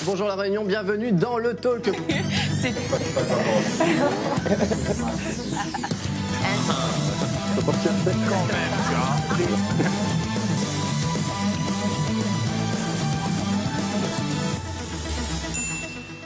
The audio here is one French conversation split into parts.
Bonjour la Réunion, bienvenue dans le talk.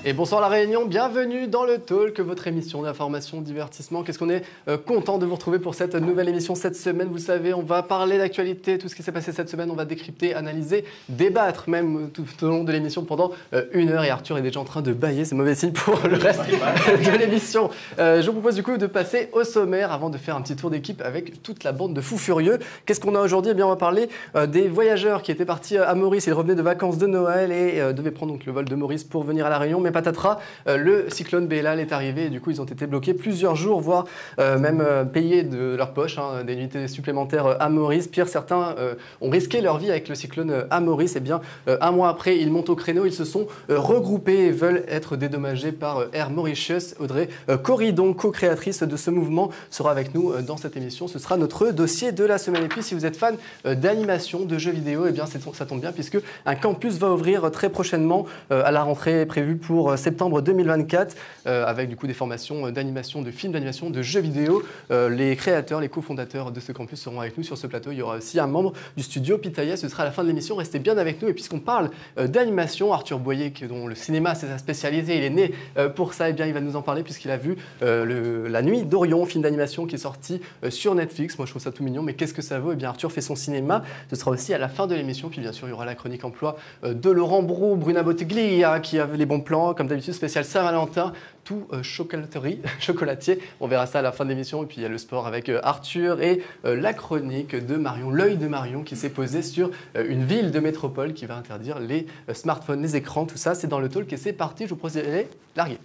Et bonsoir la Réunion, bienvenue dans le Talk, votre émission d'information, divertissement. Qu'est-ce qu'on est content de vous retrouver pour cette nouvelle émission cette semaine. Vous savez, on va parler d'actualité, tout ce qui s'est passé cette semaine. On va décrypter, analyser, débattre même tout au long de l'émission pendant 1 heure. Et Arthur est déjà en train de bâiller, c'est mauvais signe pour le reste de l'émission. Je vous propose du coup de passer au sommaire avant de faire un petit tour d'équipe avec toute la bande de fous furieux. Qu'est-ce qu'on a aujourd'hui? Eh bien, on va parler des voyageurs qui étaient partis à Maurice. Ils revenaient de vacances de Noël et devaient prendre donc le vol de Maurice pour venir à La Réunion. Mais patatras, le cyclone Bellal est arrivé et du coup ils ont été bloqués plusieurs jours, voire même payés de leur poche, des nuitées supplémentaires à Maurice. Pire, certains ont risqué leur vie avec le cyclone à Maurice. Et bien, 1 mois après, ils montent au créneau, ils se sont regroupés et veulent être dédommagés par Air Mauritius. Audrey Corridon, co-créatrice de ce mouvement, sera avec nous dans cette émission. Ce sera notre dossier de la semaine. Et puis, si vous êtes fan d'animation, de jeux vidéo, eh bien ça tombe bien puisque un campus va ouvrir très prochainement à la rentrée prévue pour septembre 2024 avec du coup des formations d'animation, de films d'animation, de jeux vidéo. Les créateurs, les cofondateurs de ce campus seront avec nous sur ce plateau. Il y aura aussi un membre du studio Pitaya. Ce sera à la fin de l'émission. Restez bien avec nous. Et puisqu'on parle d'animation, Arthur Boyer, dont le cinéma c'est sa spécialité, il est né pour ça. Et bien il va nous en parler puisqu'il a vu La Nuit d'Orion, film d'animation qui est sorti sur Netflix. Moi je trouve ça tout mignon, mais qu'est-ce que ça vaut? Et bien Arthur fait son cinéma. Ce sera aussi à la fin de l'émission. Puis bien sûr il y aura la chronique emploi de Laurent Brou, Bruna Bottiglia qui avait les bons plans. Comme d'habitude, spécial Saint-Valentin, tout chocolatier. On verra ça à la fin de l'émission. Et puis il y a le sport avec Arthur et la chronique de Marion, l'œil de Marion qui s'est posé sur une ville de métropole qui va interdire les smartphones, les écrans, tout ça. C'est dans le talk et c'est parti. Je vous propose d'aller larguer.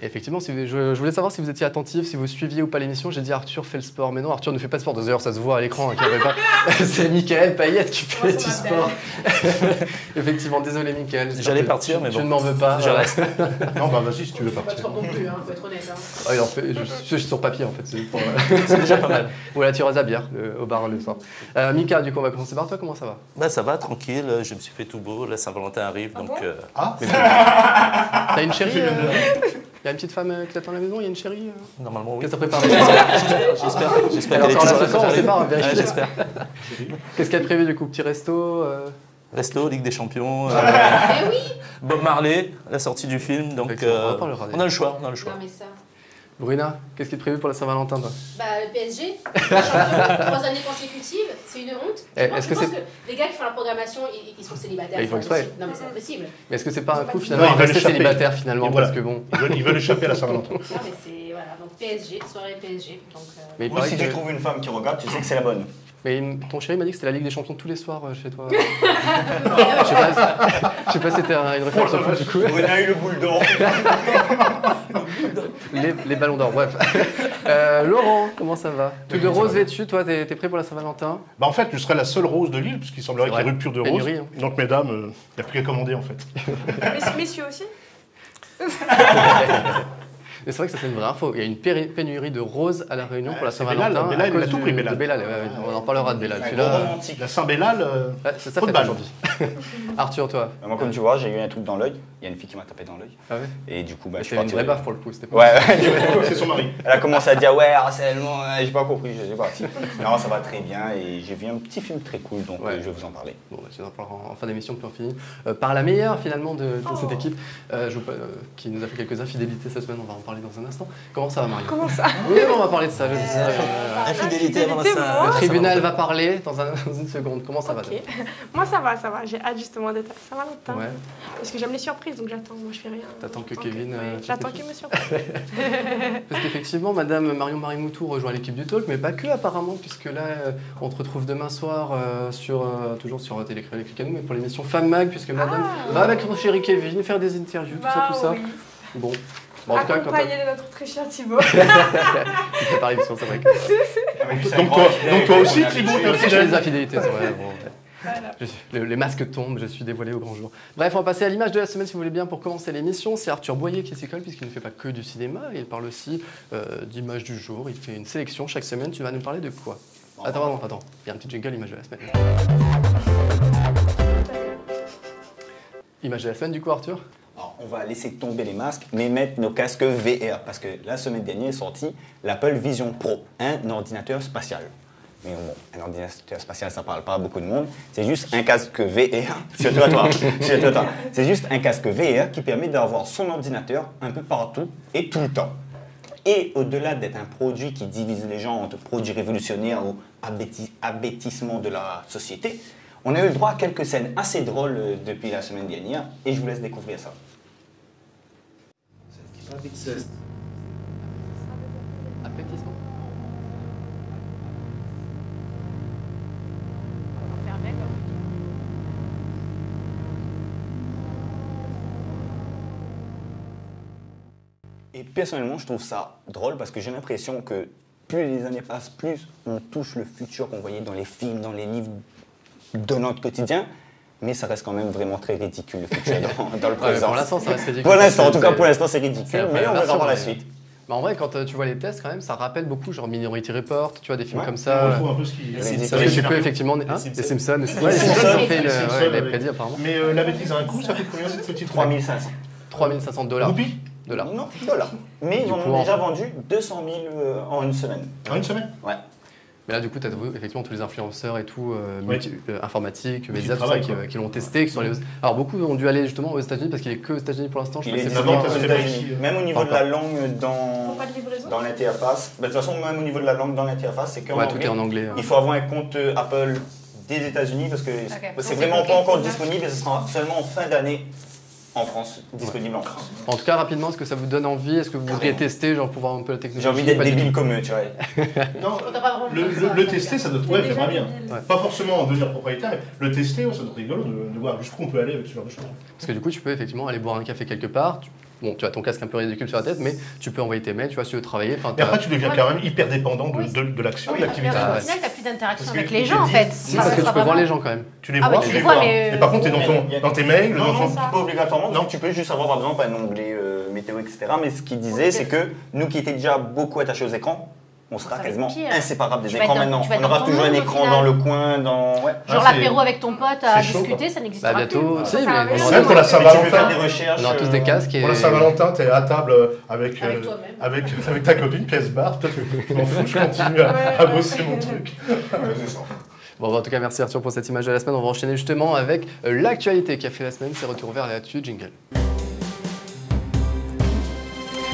Et effectivement, je voulais savoir si vous étiez attentif, si vous suiviez ou pas l'émission. J'ai dit Arthur fait le sport, mais non, Arthur ne fait pas de sport. D'ailleurs, ça se voit à l'écran. C'est Mickaël Payette qui fait du sport. Effectivement, désolé Mickaël. J'allais partir, mais bon. Tu ne m'en veux pas. Je reste. Non, bah vas-y si tu veux partir. Pas de sport non plus, faut être honnête. Ah, il en fait, je suis sur papier en fait. C'est déjà pas mal. Ou la tireuse à bière au bar le soir. Mika, du coup, on va commencer par toi. Comment ça va? Bah ça va, tranquille. Je me suis fait tout beau. La Saint-Valentin arrive, donc. T'as une chérie? Il y a une petite femme qui t'attend à la maison, il y a une chérie Normalement, oui. Qu'est-ce que t'as préparé? J'espère Alors, qu'elle est encore là, toujours ce soir, on sait pas, vérifier. J'espère. Qu'est-ce qu'il y a de prévu du coup? Petit resto Resto, Ligue des Champions, Eh oui. Bob Marley, la sortie du film, donc on en parlera. on a le choix, on a le choix. Non mais ça. Bruna, qu'est-ce qui est prévu pour la Saint-Valentin toi? Bah le PSG, champion 3 années consécutives, c'est une honte. Est-ce que je pense que les gars qui font la programmation, ils sont célibataires. Ils font exprès. Non mais c'est impossible. Mais est-ce que c'est pas un coup Non, finalement ils à veulent rester échapper. célibataire finalement Et voilà. parce que bon. Ils veulent échapper à la Saint-Valentin. Non mais c'est voilà, donc PSG, soirée PSG. Donc, Mais il Ou paraît si que- tu trouves une femme qui regarde, tu sais que c'est la bonne. Mais ton chéri m'a dit que c'était la Ligue des Champions tous les soirs chez toi. Je sais pas si c'était une référence au foot du coup. On a eu le boule d'or. Les ballons d'or, bref. Laurent, comment ça va? Tout de rose vêtu, toi t'es prêt pour la Saint-Valentin? Bah en fait, je serais la seule rose de l'île, puisqu'il semblerait C'est qu'il y ait vrai. rupture de rose. Pénurie, hein. Donc mesdames, il n'y a plus qu'à commander en fait. Messieurs aussi? Mais c'est vrai que ça c'est une vraie info. Il y a une pénurie de roses à La Réunion pour la c'est Saint-Valentin. Bellal, à il cause a tout pris, Bellal. de Bellal, ouais, on en parlera de Bellal. Gros Celui-là, romantique. La Saint-Bellal, c'est ça trop de fête balles. aujourd'hui. Arthur, toi? Moi, comme tu vois, j'ai eu un truc dans l'œil. Il y a une fille qui m'a tapé dans l'œil. Ah ouais? Et du coup, bah, je suis C'était une parti. vraie baffe pour le coup. C'était pas... Ouais, C'est son mari. elle a commencé à dire ouais, harcèlement, j'ai pas compris, je sais pas. Non, ça va très bien et j'ai vu un petit film très cool, donc Ouais. je vais vous en parler. Bon, bah, tu en parleras en fin d'émission, puis on finit par la meilleure finalement de cette équipe qui nous a fait quelques infidélités cette semaine. On va en parler dans un instant. Comment ça va, Marie? Comment ça? Oui, on va parler de ça. Je sais ça. Infidélité avant la Infidélité, Saint- Le moi. tribunal va parler dans une seconde. Comment ça va? Ok. Moi ça va. J'ai hâte justement d'être à Saint-Valentin. Ouais. Parce que j'aime les surprises, donc j'attends. Moi je fais rien. T'attends que Donc, Kevin, ouais, fasse j'attends quelque qu'il me surprenne. Parce qu'effectivement, Madame Marion Marimoutou rejoint l'équipe du Talk, mais pas que apparemment, puisque là, on te retrouve demain soir toujours sur Télécré Canou, mais pour l'émission Femme Mag, puisque Madame va avec son chéri Kevin faire des interviews, tout ça. Oui. Bon, en tout cas, quand Accompagné de notre très cher Thibaut. il prépare l'émission, c'est vrai. Donc toi aussi, Thibaut, t'es C'est infidèle. les infidélités, c'est vrai. Bon, ouais. Voilà. Les masques tombent, je suis dévoilé au grand jour. Bref, on va passer à l'image de la semaine si vous voulez bien pour commencer l'émission. C'est Arthur Boyer qui s'y colle puisqu'il ne fait pas que du cinéma, il parle aussi d'image du jour. Il fait une sélection chaque semaine. Tu vas nous parler de quoi? Attends, il y a un petit jingle image de la semaine. Image de la semaine du coup, Arthur? Alors, on va laisser tomber les masques, mais mettre nos casques VR, parce que la semaine dernière est sorti l'Apple Vision Pro, un ordinateur spatial. Mais bon, un ordinateur spatial, ça ne parle pas à beaucoup de monde. C'est juste un casque VR, surtout à toi, c'est juste un casque VR qui permet d'avoir son ordinateur un peu partout et tout le temps. Et au-delà d'être un produit qui divise les gens entre produits révolutionnaires ou abêtissement de la société, on a eu le droit à quelques scènes assez drôles depuis la semaine dernière, et je vous laisse découvrir ça. Appétissement. Et personnellement, je trouve ça drôle parce que j'ai l'impression que plus les années passent, plus on touche le futur qu'on voyait dans les films, dans les livres de notre quotidien. Mais ça reste quand même vraiment très ridicule, le futur dans le présent. Pour l'instant, ça reste ridicule. Pour l'instant, en tout cas, pour l'instant, c'est ridicule, mais on verra version, par la mais- suite. Bah en vrai, quand tu vois les tests, quand même, ça rappelle beaucoup, genre Minority Report, tu vois, des films Ouais, comme On ça. retrouve un peu ce qui. Les Ça Simpsons. que tu peux scénarios. effectivement. Hein, Simpsons. les Simpsons. Ouais, les Simpsons, Simpsons ont fait les Simpsons, les ouais. prédits apparemment. Mais la bêtise a un coût, ça coûte combien cette petite 3500 $3 500. Roupies Dollars. Non, dollars. Mais ils Du en coup, ont déjà vendu 200 000 en une semaine. en une semaine? Ouais. Mais là, du coup, tu as effectivement tous les influenceurs et tout, Ouais. informatique, médias, tout ça, travaillent, qui, quoi. qui l'ont testé. Qui sont allés Alors, beaucoup ont dû aller justement aux États-Unis parce qu'il est que aux États-Unis pour l'instant. Je Il sais est pas si disponible c'est aux disponible aux États-Unis. États-Unis. Même au niveau de la langue Faut dans pas de livraison. l'interface. Bah, de toute façon, même au niveau de la langue dans l'interface, c'est qu'en Ouais, tout anglais. est en anglais. Il faut avoir un compte Apple des États-Unis parce que c'est vraiment bloqué. pas encore disponible et ce sera seulement en fin d'année en France, disponible en France. En tout cas, rapidement, est-ce que ça vous donne envie? Est-ce que vous voudriez tester, genre pour voir un peu la technologie? J'ai envie d'être Pas du débile tout. comme eux, tu vois. Non, On n'a pas vraiment le tester, ça doit. Ouais, j'aimerais bien. Ouais. Pas forcément en devenir propriétaire, mais le tester, ouais, ça doit être rigolo de voir jusqu'où on peut aller avec ce genre de choses. Parce que du coup, tu peux effectivement aller boire un café quelque part. Bon, tu as ton casque un peu ridicule sur la tête, mais tu peux envoyer tes mails, tu vois, si tu veux travailler. Enfin, Et après, tu deviens quand même hyper dépendant Oui. de l'action, de Oui, l'activité. Ah, au ouais. final, t'as plus d'interaction Parce que avec les je gens en dis- fait. si, parce que tu peux voir les gens quand même. Tu les Ah vois, ouais, tu tu les les vois, vois. mais- Mais par contre, t'es dans tes mails, Non, non, dans ton. c'est pas obligatoirement. Non. Tu peux juste avoir par exemple un onglet météo, etc. Mais ce qu'il disait, c'est que nous qui étions déjà beaucoup attachés aux écrans, on sera Ça va être quasiment pire. inséparables des Tu vas écrans être dans- maintenant. tu vas être On aura dans ton toujours un monde, au écran final. dans le coin, dans. Ouais. Genre Ah, c'est- l'apéro avec ton pote à c'est chaud, discuter, quoi. ça n'existera Bah, bientôt, plus. si, Ça mais sert à on rien. aura Même pour la Mais tu peux faire Saint-Valentin. des recherches. On aura tous des casques et. Pour la Saint-Valentin, t'es à table avec, Avec toi-même. avec ta copine, puis elle se barre. Toi, tu m'en fous, je continue à bosser mon truc. Bon, en tout cas, merci Arthur pour cette image de la semaine. On va enchaîner justement avec l'actualité qui a fait la semaine. C'est retour vers l'actu jingle.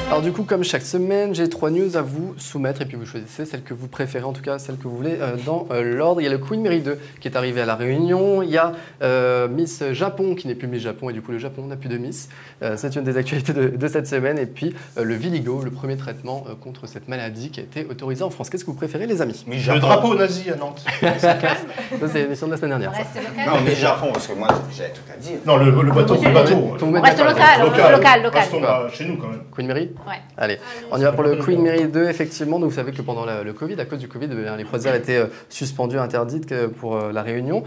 Alors du coup, comme chaque semaine, j'ai 3 news à vous soumettre et puis vous choisissez celle que vous préférez, en tout cas celle que vous voulez dans l'ordre. Il y a le Queen Mary 2 qui est arrivé à La Réunion. Il y a Miss Japon qui n'est plus Miss Japon et du coup le Japon n'a plus de Miss. C'est une des actualités de cette semaine. Et puis le Viligo, le premier traitement contre cette maladie qui a été autorisé en France. Qu'est-ce que vous préférez les amis? Mais Le Japon. drapeau nazi à Nantes. Ça c'est l'émission de la semaine dernière. On ça. reste local. Non, mais Japon, parce que moi j'ai un truc à dire. Non, le bateau. Le bateau. Faut vous mettre Reste d'accord. local. Restons chez nous quand même. Queen Mary. Ouais. Allez, on y va pour le Queen Mary 2, effectivement. Donc, vous savez que pendant le Covid, à cause du Covid, les croisières étaient suspendues, interdites pour la Réunion.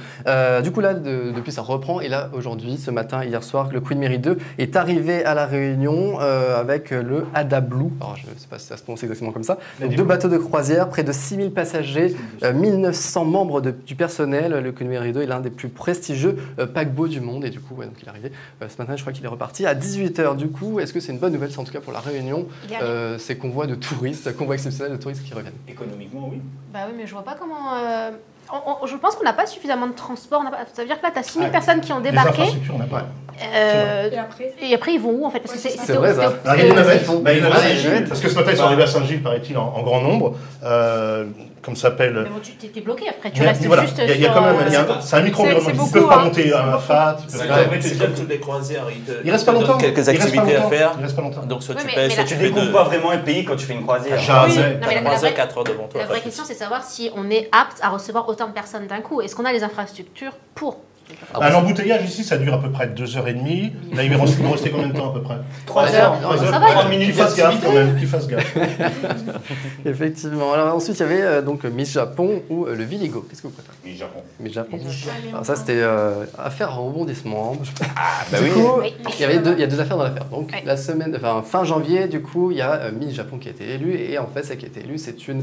Du coup, là, depuis, ça reprend. Et là, aujourd'hui, ce matin, hier soir, le Queen Mary 2 est arrivé à la Réunion avec le Adablu. Alors, je ne sais pas si ça se prononce exactement comme ça. Donc, 2 bateaux de croisière, près de 6000 passagers, 1900 membres du personnel. Le Queen Mary 2 est l'un des plus prestigieux paquebots du monde. Et du coup, ouais, donc, il est arrivé ce matin. Je crois qu'il est reparti à 18h. Du coup, est-ce que c'est une bonne nouvelle? C'est en tout cas pour la Réunion. Ces convois de touristes, convois exceptionnels de touristes qui reviennent. Économiquement, oui. Bah oui, mais je vois pas comment. Je pense qu'on n'a pas suffisamment de transport. Ça veut dire que là, tu as 6000 Ah, personnes qui ont Les débarqué. infrastructures, on n'a pas. Et après ils vont où en fait? Parce que C'est vrai, ça. Alors, il y a des navettes. Bah, Il y a des ah, navettes. les navettes. Parce que ce matin, ils sont arrivés à Saint-Gilles, paraît-il, en grand nombre. Comme ça s'appelle. Mais bon, tu t'es bloqué après. Tu Mais restes voilà, juste il y a sur. quand même. C'est un micro-environnement. c'est Ils ne beaucoup, peuvent pas hein. monter un FAT. ils peuvent C'est pas- vrai, mais tu dis toutes les croisières, Il reste pas longtemps. quelques Il reste pas activités à longtemps. faire. Il reste pas longtemps. Donc soit Ouais, tu mais payes, soit là- tu Tu fais découvres de pas vraiment un pays quand tu fais une croisière. Jamais. Oui, non, mais la 3 vraie- heures, 4 heures devant toi. La vraie question, c'est savoir si on est apte à recevoir autant de personnes d'un coup. Est-ce qu'on a les infrastructures pour? L'embouteillage ici, ça dure à peu près 2h30. Là, il va rester combien de temps à peu près 3 heures. 3 minutes. Qu'il fasse gaffe quand même, qu'il fasse gaffe. Effectivement. Alors ensuite, il y avait donc Miss Japon ou le Viligo. Qu'est-ce que vous préférez? Oui, Japon. Miss Japon. Alors ça, c'était affaire à rebondissement. Bah Du oui. coup, Oui. il y a deux affaires dans l'affaire. Donc Oui. la semaine, enfin fin janvier, du coup, il y a Miss Japon qui a été élue et en fait, celle qui a été élue, c'est une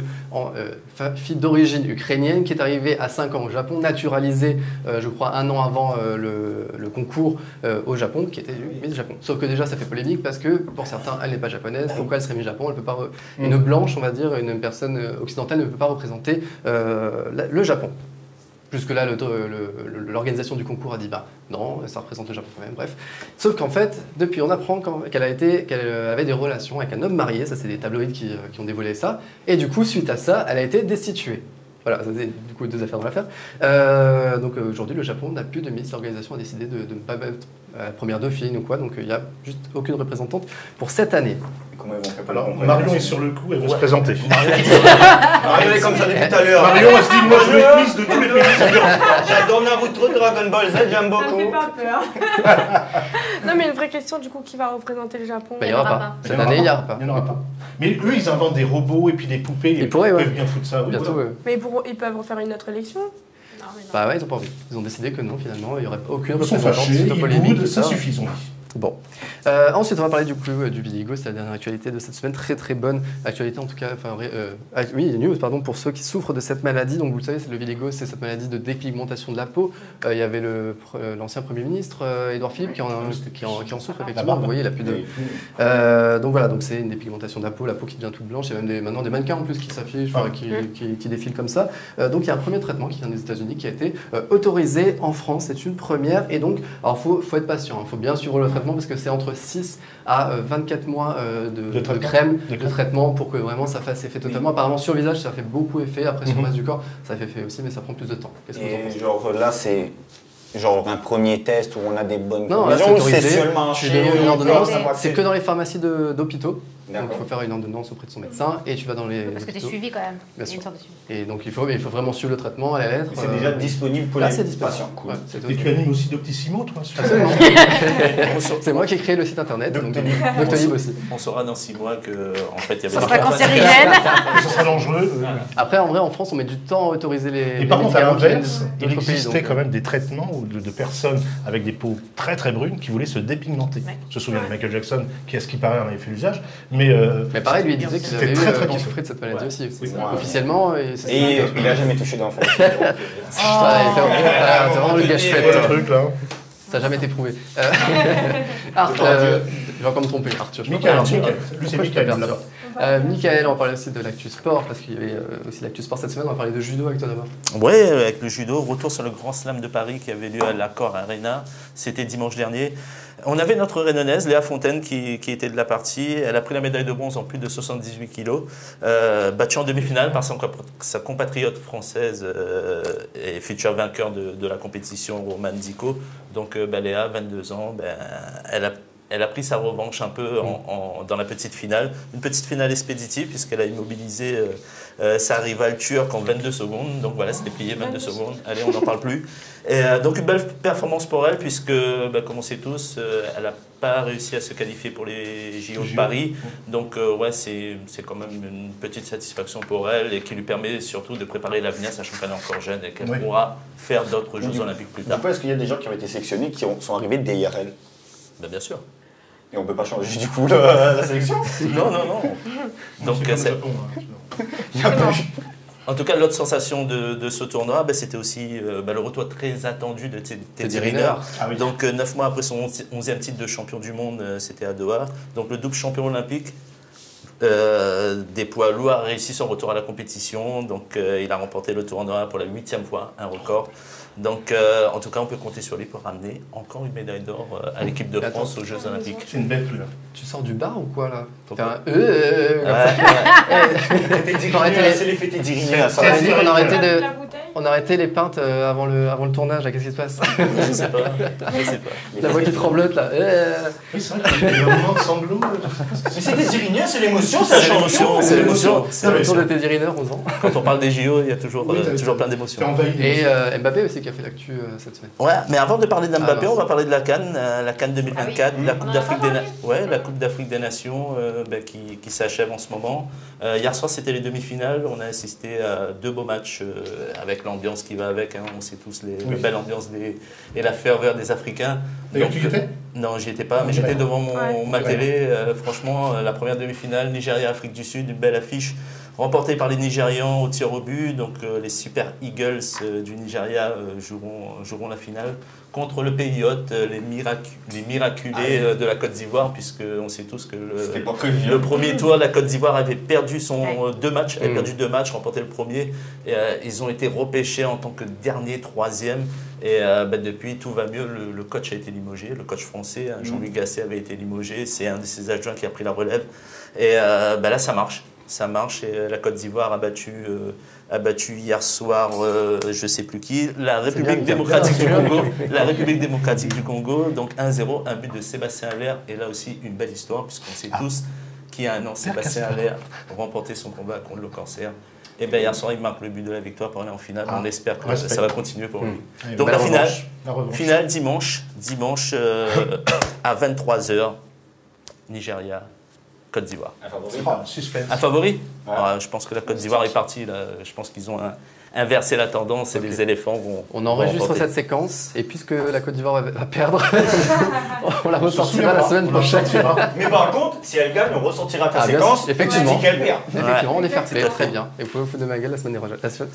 fille d'origine ukrainienne qui est arrivée à 5 ans au Japon, naturalisée, je crois, un an avant le concours au Japon, qui était élue Miss Japon. Sauf que déjà, ça fait polémique parce que pour certains, elle n'est pas japonaise. Pourquoi elle serait Miss Japon? Elle peut pas une blanche, on va dire, une personne occidentale ne peut pas représenter le Japon. Jusque-là, l'organisation du concours a dit bah non, ça représente le Japon quand même, bref. Sauf qu'en fait, depuis, on apprend qu'elle avait des relations avec un homme marié, ça c'est des tabloïds qui ont dévoilé ça, et du coup, suite à ça, elle a été destituée. Voilà, ça c'est du coup deux affaires dans l'affaire. Donc aujourd'hui, le Japon n'a plus de Miss. L'organisation a décidé de ne pas mettre la première dauphine ou quoi, donc il n'y a juste aucune représentante pour cette année. Comment ils vont faire? Alors, Marion est sur le coup, elle veut se présenter. Marion est comme ça depuis tout à l'heure. Marion, elle se dit, moi je veux être Miss de tous les pays. J'adore Naruto, Dragon Ball Z, j'aime Ça me beaucoup. fait pas peur. Non, mais une vraie question, du coup, qui va représenter le Japon? Bah, il n'y aura pas. Cette année, il n'y aura pas. Il n'y en aura pas. Mais eux, ils inventent des robots et puis des poupées. Ils pourraient, ouais. peuvent bien foutre ça. Oui, Bientôt, voilà. Mais ils peuvent refaire une autre élection? Non, mais non. bah ouais, ils n'ont pas envie. Ils ont décidé que non, finalement, il n'y aurait aucune Ils sont représentante. fâchés, C'est ils polémique, boudent, tout ça ça. suffit, ils ont dit. Bon. Ensuite, on va parler du coup du Viligo, c'est la dernière actualité de cette semaine, très très bonne actualité en tout cas. Enfin, oui, news pardon pour ceux qui souffrent de cette maladie. Donc vous le savez, c'est le Vitiligo, c'est cette maladie de dépigmentation de la peau. Il y avait l'ancien Premier ministre Édouard Philippe qui en souffre effectivement. Vous voyez, il a plus de. Donc voilà, donc c'est une dépigmentation de la peau qui devient toute blanche. Il y a même maintenant des mannequins en plus qui s'affichent, qui défilent comme ça. Donc il y a un premier traitement qui vient des États-Unis qui a été autorisé en France. C'est une première et donc alors faut être patient. Il faut bien suivre le traitement parce que c'est entre 6 à 24 mois de crème de traitement pour que vraiment ça fasse effet totalement. Apparemment sur le visage ça fait beaucoup effet, après sur le reste du corps ça fait effet aussi mais ça prend plus de temps. Qu'est-ce que vous en pensez? Genre là c'est genre un premier test où on a des bonnes Non, là, conclusions, c'est c'est autorisé. sur le marché. Tu demandes une ordonnance, ça va c'est que dans les pharmacies d'hôpitaux. Donc il D'accord. faut faire une ordonnance auprès de son médecin et tu vas dans les Parce que tu es hôpitaux. suivi quand même. Bien Il y a sûr. une sorte de suivi. Et donc il faut vraiment suivre le traitement à la lettre. C'est déjà disponible pour Là, les c'est disponible. patients. Cool. Ouais, c'est Et tu animes aussi Doctissimo, toi Absolument. C'est moi qui ai créé le site internet. Doctolib. Doctolib aussi. On saura dans 6 mois que en fait il y avait Ça des sera personnes- cancérigène. Ça sera dangereux. Après, en vrai, en France, on met du temps à autoriser les. Et par contre, à médicaments qui viennent l'inverse, il d'autres pays, existait donc, quand même des traitements de personnes avec des peaux très très brunes qui voulaient se dépigmenter. Ouais. Je me souviens de Michael Jackson, qui, à ce qui paraît, en avait fait l'usage. Mais pareil, lui, il disait qu'il c'était avait très, très qu'il dangereux. souffrait de cette maladie Ouais. aussi. Oui. Officiellement, et c'est Et il n'a jamais touché d'enfant. T'es vraiment le gâche-fête. le truc là. Ça n'a jamais été prouvé. Arthur, je vais encore me tromper. Arthur, je peux Michael, pas Arthur. Michael. Lui, c'est Pourquoi je Michael, perds là-bas. Michael, on va parler aussi de l'actu sport, parce qu'il y avait aussi l'actu sport cette semaine. On va parler de judo avec toi d'abord. Ouais, avec le judo, retour sur le Grand Slam de Paris qui avait lieu à l'Accor Arena. C'était dimanche dernier. On avait notre Rénonnaise, Léa Fontaine, qui était de la partie. Elle a pris la médaille de bronze en plus de 78 kilos, battue en demi-finale par sa compatriote française et future vainqueur de la compétition, Romane Zico. Donc Léa, 22 ans, elle a pris sa revanche un peu dans la petite finale. Une petite finale expéditive puisqu'elle a immobilisé sa rivale turque en 22 secondes. Donc voilà, c'était plié, 22 secondes. Allez, on n'en parle plus. Et, donc une belle performance pour elle puisque, comme on sait tous, elle n'a pas réussi à se qualifier pour les JO de Paris. Donc ouais, c'est quand même une petite satisfaction pour elle et qui lui permet surtout de préparer l'avenir, sachant qu'elle est encore jeune et qu'elle pourra faire d'autres Jeux Olympiques plus tard. Pourquoi est-ce qu'il y a des gens qui ont été sélectionnés qui sont arrivés dès IRL? Bien sûr. Et on ne peut pas changer du coup la sélection? Non. Donc, C'est comme c'est- le Japon, hein. Il y a plus. En tout cas, l'autre sensation de ce tournoi, c'était aussi le retour très attendu de Teddy Riner. Ah oui. Donc 9 mois après son 11e titre de champion du monde, c'était à Doha. Donc le double champion olympique des poids lourds a réussi son retour à la compétition. Donc il a remporté le tournoi pour la 8e fois, un record. Donc en tout cas, on peut compter sur lui pour ramener encore une médaille d'or à l'équipe de France aux Jeux Olympiques. C'est une belle là. Tu sors du bar ou quoi là? Pourquoi? T'as un C'est l'effet Teddy Riner. T'as dit qu'on arrêtait de. La bouteille? on a arrêté les pintes avant le tournage, là, qu'est-ce qui se passe? Je sais pas. La voix qui tremblote là. Oui, c'est vrai qu'il y a un moment de sanglot. Mais c'est des iriniens, c'est l'émotion, ça C'est l'émotion, c'est l'émotion. C'est le tour de tes Irineurs, 11 ans. Quand on parle des JO, il y a toujours, Oui, toujours plein T'es d'émotions. envahi. Et Mbappé aussi qui a fait l'actu cette semaine. Ouais, mais avant de parler d'Mbappé, mince. on va parler de la CAN 2024, Ah oui. la On Coupe en a d'Afrique pas des, parlé. la Coupe d'Afrique des Nations qui s'achève en ce moment. Hier soir, c'était les demi-finales. On a assisté à 2 beaux matchs avec l'ambiance qui va avec. Hein. On sait tous la belle ambiance et la ferveur des Africains. D'ailleurs, tu y étais? Non, j'y étais pas, mais Ouais. j'étais devant ma Ouais. télé. Franchement, la première demi-finale, Nigeria-Afrique du Sud, une belle affiche remportée par les Nigérians au tir au but. Donc les Super Eagles du Nigeria joueront la finale contre le pays hôte, les miraculés de la Côte d'Ivoire, puisqu'on sait tous que C'était pas prévu. le premier tour, la Côte d'Ivoire avait perdu Ouais. 2 matchs, avait perdu 2 matchs, remporté le premier. Et, ils ont été repêchés en tant que dernier, 3e. Et depuis, tout va mieux. Le coach a été limogé, le coach français, Jean-Louis Gasset, avait été limogé. C'est un de ses adjoints qui a pris la relève. Et là, ça marche. Ça marche et la Côte d'Ivoire a battu hier soir, je ne sais plus qui, la République démocratique du Congo. La République démocratique du Congo, donc 1-0, un but de Sébastien Haller. Et là aussi, une belle histoire, puisqu'on sait tous qu'il y a un an, Sébastien Haller remporté son combat contre le cancer. Et bien hier soir, il marque le but de la victoire pour aller en finale. On espère que ça va continuer pour lui. Et Donc la la finale, revanche. finale dimanche à 23h, Nigeria, Côte d'Ivoire. Un favori. Ah, suspense. Un favori Ouais. Je pense que la Côte d'Ivoire est partie. Là. Je pense qu'ils ont inversé la tendance et les éléphants vont. On enregistre remporter. cette séquence et puisque la Côte d'Ivoire va perdre, on la ressortira la semaine prochaine. Mais par contre, si elle gagne, on ressortira ta Ah, bien séquence. sûr, effectivement. Tu dis qu'elle perd. Effectivement, on est fair tout play, à très fait. bien. Et vous pouvez vous foutre de ma gueule la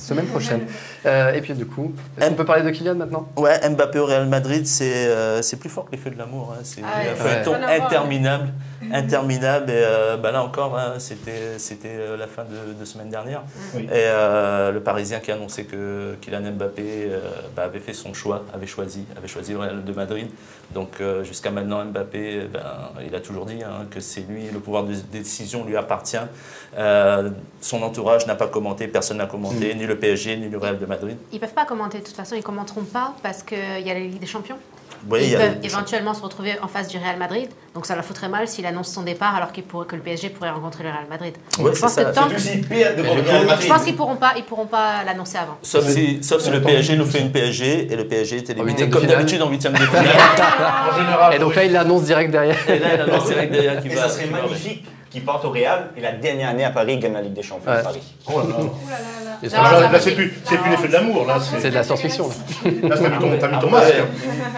semaine prochaine. Et puis du coup, est-ce qu'on peut parler de Kylian maintenant? Ouais, Mbappé au Real Madrid, c'est plus fort que les feux de l'amour. Hein. C'est Ah ouais, un feuilleton ouais. interminable. Et là encore, hein, c'était la fin de semaine dernière. Oui. Et le Parisien qui a annoncé que Kylian Mbappé avait fait son choix, avait choisi le Real de Madrid. Donc jusqu'à maintenant, Mbappé, il a toujours dit que c'est lui, le pouvoir de décision lui appartient. Son entourage n'a pas commenté, personne n'a commenté, ni le PSG, ni le Real de Madrid. Ils peuvent pas commenter, de toute façon, ils commenteront pas parce qu'il y a la Ligue des Champions. Oui, il Ils y a- peuvent éventuellement se retrouver en face du Real Madrid, donc ça leur foutrait mal s'il annonce son départ alors que le PSG pourrait rencontrer le Real Madrid. Ouais, Je c'est pense ça. que tant C'est que- aussi pire de Mais Real du coup, Madrid. je pense qu'ils pourront pas l'annoncer avant. Sauf si le PSG nous fait une PSG et le PSG est éliminé huitième de comme finale. d'habitude en huitième de finale. En général. Et donc là, il l'annonce direct derrière. Et là, il annonce direct derrière qui Et va. ça serait qui va- magnifique qu'il parte au Real et la dernière année à Paris gagne la Ligue des Champions Ouais. à Paris. Oh là là. Ouh là là là. Et Non, ça, Là, ça va, c'est plus l'effet de l'amour, là. c'est de la science-fiction. Là, t'as mis ton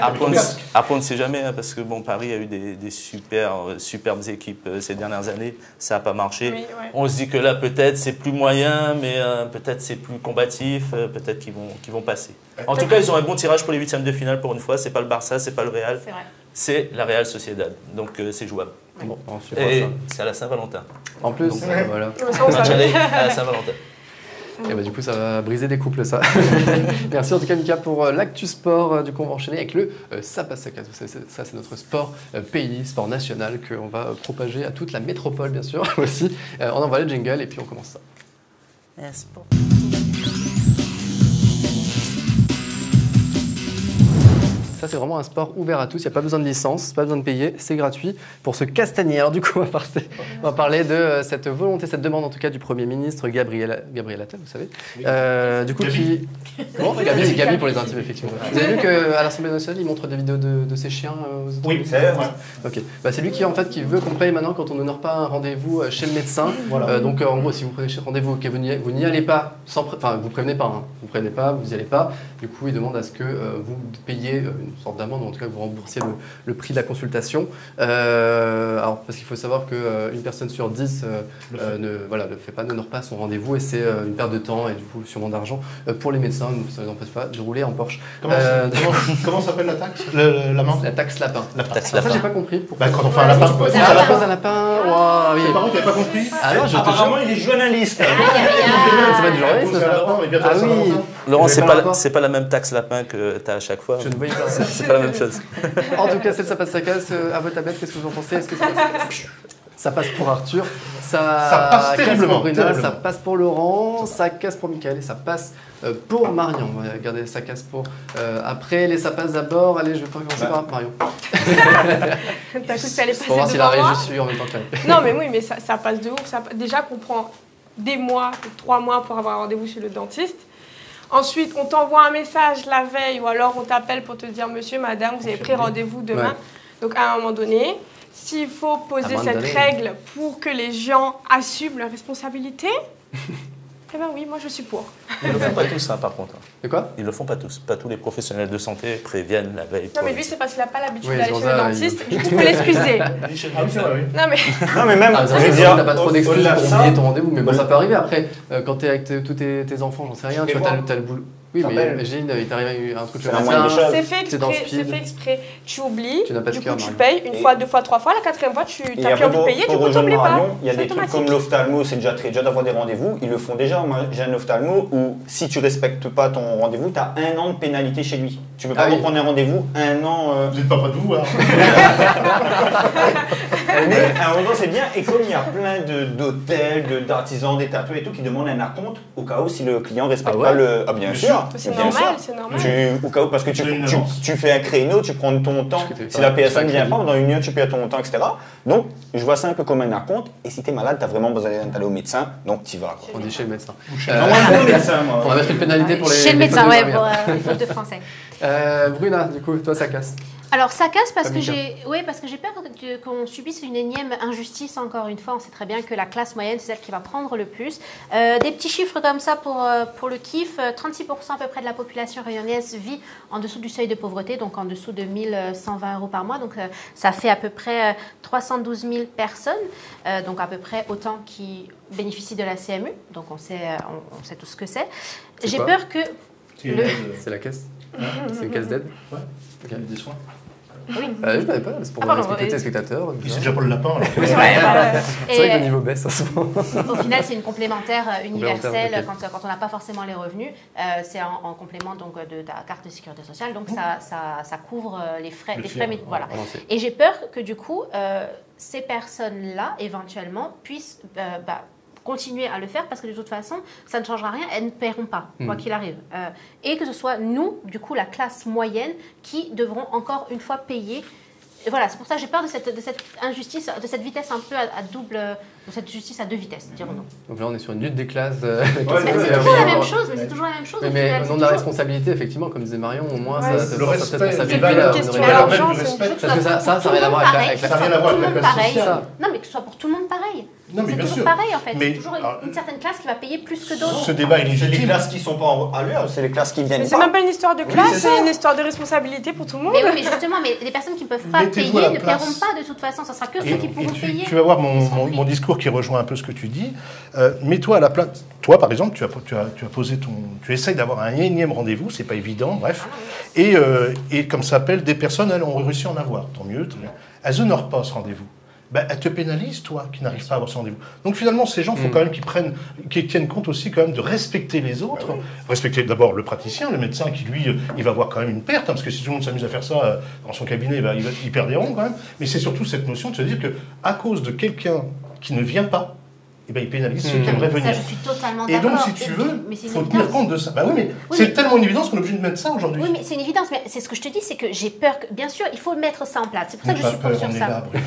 Après, masque. Après, on ne sait jamais, hein, parce que bon, Paris a eu des superbes équipes ces dernières années. Ça n'a pas marché. Oui, ouais. On se dit que là, peut-être, c'est plus moyen, mais peut-être c'est plus combatif. Peut-être qu'ils vont passer. En tout cas, ils ont un bon tirage pour les huitièmes de finale pour une fois. C'est pas le Barça, c'est pas le Real, C'est vrai. c'est la Real Sociedad. Donc, c'est jouable. Bon, on suit pas Et ça. c'est à la Saint-Valentin. En plus, Donc, voilà. Mais ça, on Match savait. aller à la Saint-Valentin. Et bah, du coup, ça va briser des couples, ça. Merci en tout cas, Mika, pour l'actu sport. Du coup, on va enchaîner avec le Sapasaka. Ça, c'est notre sport pays, sport national, qu'on va propager à toute la métropole, bien sûr, aussi. On envoie le jingle et puis on commence ça. Ça, c'est vraiment un sport ouvert à tous. Il n'y a pas besoin de licence, pas besoin de payer, c'est gratuit pour se castagner. Alors, du coup, on va parler de cette volonté, cette demande en tout cas du Premier ministre Gabriel Attal, vous savez. Du coup, Gabi. Bon, Gabi pour les intimes, effectivement. Vous avez vu qu'à l'Assemblée nationale, il montre des vidéos de ses chiens aux autres. Oui, c'est vrai. Ok. Bah, c'est lui qui, en fait, qui veut qu'on paye maintenant quand on n'honore pas un rendez-vous chez le médecin. Voilà. Donc, en gros, si vous prenez rendez-vous, que vous n'y allez pas, enfin, vous prévenez pas, hein. Vous prévenez pas, vous n'y allez pas. Du coup, il demande à ce que vous payiez une sorte d'amende, ou en tout cas que vous remboursiez le prix de la consultation. Alors, parce qu'il faut savoir qu'une personne sur 10 n'honore pas son rendez-vous et c'est une perte de temps et du coup sûrement d'argent pour les médecins. Donc, ça ne les empêche pas de rouler en Porsche. Comment s'appelle la taxe? L'amende? La taxe lapin. Taxe Ça, lapin. j'ai pas compris. Pourquoi Bah, quand on fait un lapin. tu poses Ah, un la lapin. pose un lapin. Waouh, oui. C'est pas vous qui n'avez pas compris? Ah non, je te Apparemment, jure. il est journaliste. C'est pas du journalisme, C'est un ça. lapin, mais bientôt Ah la oui. Saint-Valentin. Laurent, Vous avez pas le rapport c'est pas la même taxe lapin que tu as à chaque fois. Je ne voyais pas. C'est pas la même chose. En tout cas, c'est le Sapasaka. À votre tablette, qu'est-ce que vous en pensez? Est-ce que Ça passe pour Arthur, Ça passe casse terriblement, pour Bruna, terriblement. ça passe pour Laurent, ça casse pour Michael et ça passe pour Marion. On va regarder ça casse pour après, les ça passe d'abord. Allez, je vais pas commencer par Marion. T'as cru que t'allais passer Pour voir si la devant moi régie suit en même temps que la... Non, mais oui, mais ça passe de ouf. Déjà qu'on prend des mois, 3 mois pour avoir un rendez-vous chez le dentiste. Ensuite, on t'envoie un message la veille ou alors on t'appelle pour te dire monsieur, madame, vous avez pris rendez-vous demain. Ouais. Donc à un moment donné, s'il faut poser cette règle pour que les gens assument leurs responsabilités, eh bien oui, moi je suis pour. Ils ne le font pas tous, hein, par contre. De quoi? Ils ne le font pas tous. Pas tous les professionnels de santé préviennent la veille. Non, pour mais les- lui, c'est parce qu'il n'a pas l'habitude Oui, d'aller c'est chez pour le ça, dentiste. Du coup, on peut l'excuser. Ah oui, c'est vrai, oui. Non, mais Non, mais même, Ah, je veux t'as dire, pas trop d'excuses au-delà de pour ça, oublier ton rendez-vous, mais bon, ça peut arriver après. Quand t'es avec tous tes enfants, j'en sais rien, tu Et vois, moi, t'as le boulot. Oui, ça mais s'appelle- imagine, il t'arrive un truc C'est la moindre des choses. c'est fait t'es dans exprès. Speed. C'est fait exprès. Tu oublies. Tu n'as pas de Du coup, cœur, tu Marion. payes une Et- fois, 2 fois, 3 fois. La 4e fois, tu Et n'as plus envie de payer. Du pour coup, tu rejoindre n'oublies pas. Marion, il y a C'est des trucs automatique. comme l'ophtalmo, c'est déjà d'avoir des rendez-vous. Ils le font déjà. Moi, j'ai un ophtalmo où si tu respectes pas ton rendez-vous, tu as 1 an de pénalité chez lui. Tu peux pas Ah oui. reprendre un rendez-vous 1 an. Vous n'êtes pas près de vous, hein. Mais à un moment, c'est bien. Et comme il y a plein d'hôtels, d'artisans, des tatoueurs et tout qui demandent un acompte au cas où si le client respecte Ah ouais pas le. Ah, bien Bien sûr. sûr. C'est bien normal, sûr. c'est normal. Au cas où, parce que Tu as une avance. tu fais un créneau, tu prends ton temps. que t'es Si pas- la tu fais PSA un ne vient crédit. pas, dans 1 minute, tu payes ton temps, etc. Donc, je vois ça un peu comme un acompte. Et si tu es malade, tu as vraiment besoin d'aller au médecin, donc tu y vas. Quoi. On dit chez le médecin. Non, moi, je vais au médecin, moi. On va mettre une pénalité pour les. Chez le les médecin, fautes de ouais, Marion. pour les fautes de français. Bruna, du coup, toi, ça casse. Alors ça casse parce Comme que Mika. parce que j'ai peur qu'on subisse une énième injustice encore une fois. On sait très bien que la classe moyenne c'est celle qui va prendre le plus. Des petits chiffres comme ça pour le kiff. 36% à peu près de la population rayonnaise vit en dessous du seuil de pauvreté, donc en dessous de 1120 € par mois. Donc ça fait à peu près 312 000 personnes, donc à peu près autant qui bénéficient de la CMU. Donc on sait tout ce que c'est. C'est J'ai quoi peur que C'est une Le- aide, C'est la caisse. C'est une caisse d'aide. ouais. Ok. Des soins. Je ne savais pas, c'est pour Ah, pardon, respecter oui. tes spectateurs. Puis c'est déjà pour le lapin. alors. c'est vrai, C'est vrai que Et, le niveau baisse en ce moment. au final, c'est une complémentaire universelle ok. quand on n'a pas forcément les revenus. C'est en complément donc, de ta carte de sécurité sociale. Donc, ça couvre les frais. Le Les tiers, frais voilà. En entier. Et j'ai peur que du coup, ces personnes-là, éventuellement, puissent continuer à le faire parce que de toute façon, ça ne changera rien. Elles ne paieront pas, quoi qu'il arrive. Et que ce soit nous, du coup, la classe moyenne, qui devront encore une fois payer. Et voilà, c'est pour ça que j'ai peur de cette injustice, de cette vitesse un peu à double, de cette justice à 2 vitesses, dirons-nous. Donc là, on est sur une lutte des classes. Mais c'est toujours la même chose, mais c'est toujours la même chose. au Mais final, au c'est nom de la toujours- responsabilité, effectivement, comme disait Marion, au moins, Ouais, ça Le force peut-être respect, à les s'habituer valeurs, là, une on question aurait à pas- l'argent, du c'est une respect. chose. Parce que ça Pour tout n'a rien à le voir monde avec pareil, la Ça n'a rien à pour voir tout le avec monde la classe pareil. sociale. Non, mais que ce soit pour tout le monde pareil. Non, mais C'est bien toujours sûr. pareil en fait. Mais, C'est toujours alors, une certaine classe qui va payer plus que d'autres. Ce débat est C'est les légitime. classes qui sont pas à l'heure, c'est les classes qui viennent Mais c'est pas. même pas une histoire de c'est classe, ça. c'est une histoire de responsabilité pour tout le monde. Mais oui, mais justement, les personnes qui ne peuvent pas Mettez-vous à payer la ne place. paieront pas de toute façon. Ce sera que Et- ceux qui et pourront payer. tu vas voir Ils seront mon pris. discours qui rejoint un peu ce que tu dis. Mets-toi à la place. Toi, par exemple, tu as posé tu essayes d'avoir un énième rendez-vous, c'est pas évident, bref. Et comme ça s'appelle, des personnes, elles ont réussi à en avoir. Tant mieux. Elles n'honorent pas ce rendez-vous. Ben, elles te pénalisent, toi, qui n'arrives pas à avoir ce rendez-vous. Donc finalement, ces gens, il faut quand même qu'ils tiennent compte aussi quand même de respecter les autres. Respecter d'abord le praticien, le médecin qui, lui, il va avoir quand même une perte, hein, parce que si tout le monde s'amuse à faire ça dans son cabinet, il perd des ronds quand même. Mais c'est surtout cette notion de se dire qu'à cause de quelqu'un qui ne vient pas, eh ben, il pénalise ceux qui aimeraient Ça, venir. je suis totalement Et d'accord. donc, si tu veux, Mais c'est il une faut tenir évidence. compte de ça. Bah oui, mais Oui, c'est mais- tellement une évidence qu'on est obligé de mettre ça aujourd'hui. Oui, mais c'est une évidence. Mais c'est ce que je te dis, c'est que j'ai peur que, bien sûr, il faut mettre ça en place. C'est pour ça que je suis pour sur on est ça. là, après.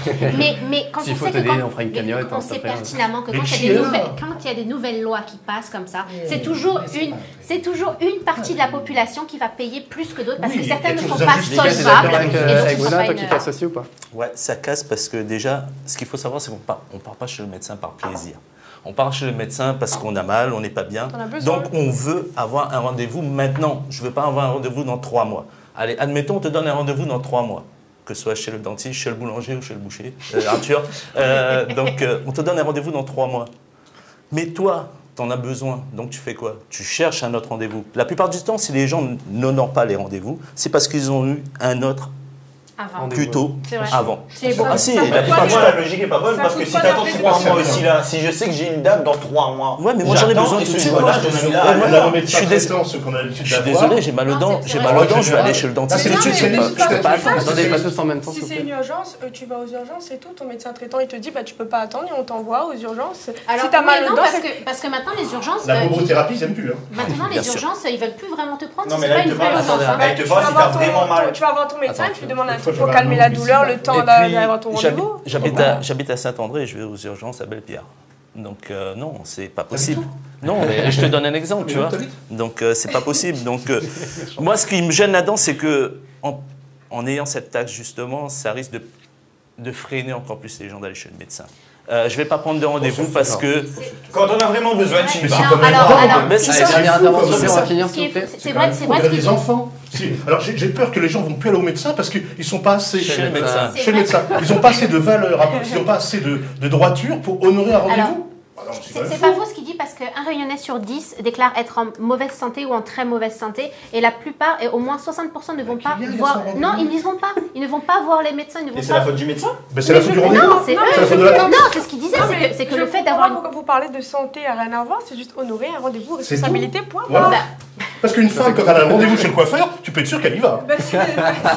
Mais quand S'il on faut sait que t'aider, quand- on fera une mais cagnotte, on hein, sait après, hein. pertinemment que Mais quand il qui y a est des là nouvelles, quand il y a des nouvelles lois qui passent comme ça, c'est toujours une partie de la population qui va payer plus que d'autres parce Oui, que il y a certaines ne toutes sont ces pas injustices. Mika, t'es d'accord solvables. avec et donc, ce Bruna, sera pas toi une- qui casse aussi ou pas? Ouais, ça casse parce que déjà, ce qu'il faut savoir, c'est qu'on ne part pas chez le médecin par plaisir. On part chez le médecin parce qu'on a mal, on n'est pas bien. On a besoin. Donc, on veut avoir un rendez-vous maintenant. Je ne veux pas avoir un rendez-vous dans 3 mois. Allez, admettons, on te donne un rendez-vous dans 3 mois. Que ce soit chez le dentiste, chez le boulanger ou chez le boucher, Arthur. On te donne un rendez-vous dans 3 mois. Mais toi, tu en as besoin. Donc, tu fais quoi? Tu cherches un autre rendez-vous. La plupart du temps, si les gens n'honorent pas les rendez-vous, c'est parce qu'ils ont eu un autre Avant. plutôt C'est vrai. avant. C'est beaucoup. Ah si, Ça la peut plupart Pour du moi, temps. la logique est pas bonne Ça parce que coûte si pas t'attends d'appeler 3 des mois médecins. aussi là, si je sais que j'ai une date dans 3 mois. Ouais, mais moi j'en ai j'attends, besoin et tout de ce suite. jour-là, Voilà. je suis On là. a le Je médecin suis traitant, ce qu'on a l'habitude Je suis d'avoir. désolé, j'ai mal aux Non, dents, c'est j'ai vrai. mal aux Ouais, dents, je vais général. aller chez le Ça, dentiste c'est tout le de suite. spécialiste. mais Je te pas- fais- Attendez, pas tous en même temps, Si s'il vous c'est plaît. une urgence, tu vas aux urgences et tout, ton médecin traitant il te dit bah tu peux pas attendre et on t'envoie aux urgences. Alors, si t'as mal oui, aux non, dents, parce que maintenant les urgences, La bobothérapie, ils aiment plus. Hein. maintenant Bien les sûr. urgences, ils veulent plus vraiment te prendre Non, si mais c'est là, pas il une te vraie parle. urgence. Attendez, hein. Là, il te parle si t'as vraiment mal. Tu vas voir ton médecin, Attends, tu lui demandes un une fois, truc pour j'avais un calmer la homicide. douleur, le temps Et puis, d'aller avoir ton rendez-vous. j'habite à Saint-André et je vais aux urgences à Belle-Pierre. Donc non, c'est pas possible. Non, mais je te donne un exemple, tu vois. Donc c'est pas possible. Donc moi, ce qui me gêne là-dedans, c'est que en ayant cette taxe justement, ça risque de freiner encore plus les gens d'aller chez le médecin. Je vais pas prendre de rendez-vous parce que Quand on a vraiment besoin, tu y Mais vas. c'est Non, quand même alors, grave. alors, Ben, c'est Allez, ça. dernière fou, intervention, comme on ça. va finir, ce s'il qui vous plaît. est- c'est vrai, On a ce des qui- enfants. Alors j'ai peur que les gens vont plus aller au médecin parce qu'ils sont pas assez Chez le médecin. Chez le médecin. Ils n'ont pas assez de valeur, ils n'ont pas assez de droiture pour honorer un rendez-vous. Ah non, c'est quand même C'est fou. pas faux ce qu'il dit parce qu'un Réunionnais sur 10 déclare être en mauvaise santé ou en très mauvaise santé et la plupart, et au moins 60% ne vont pas Kylian, il a voir. son rendez-vous. Non, ils n'y vont pas. Ils ne vont pas voir les médecins. Ils ne vont Et c'est pas. la faute du médecin? Ben, c'est la faute du rendez-vous. Non, c'est eux. C'est la faute de la taxe. Non, c'est ce qu'il disait. C'est que le fait d'avoir une. Pourquoi vous parlez de santé à rien à voir, c'est juste honorer un rendez-vous, C'est responsabilité, point. Voilà. Bah, Parce qu'une femme, quand elle a un rendez-vous chez le coiffeur, tu peux être sûr qu'elle y va. Bah, c'est ça.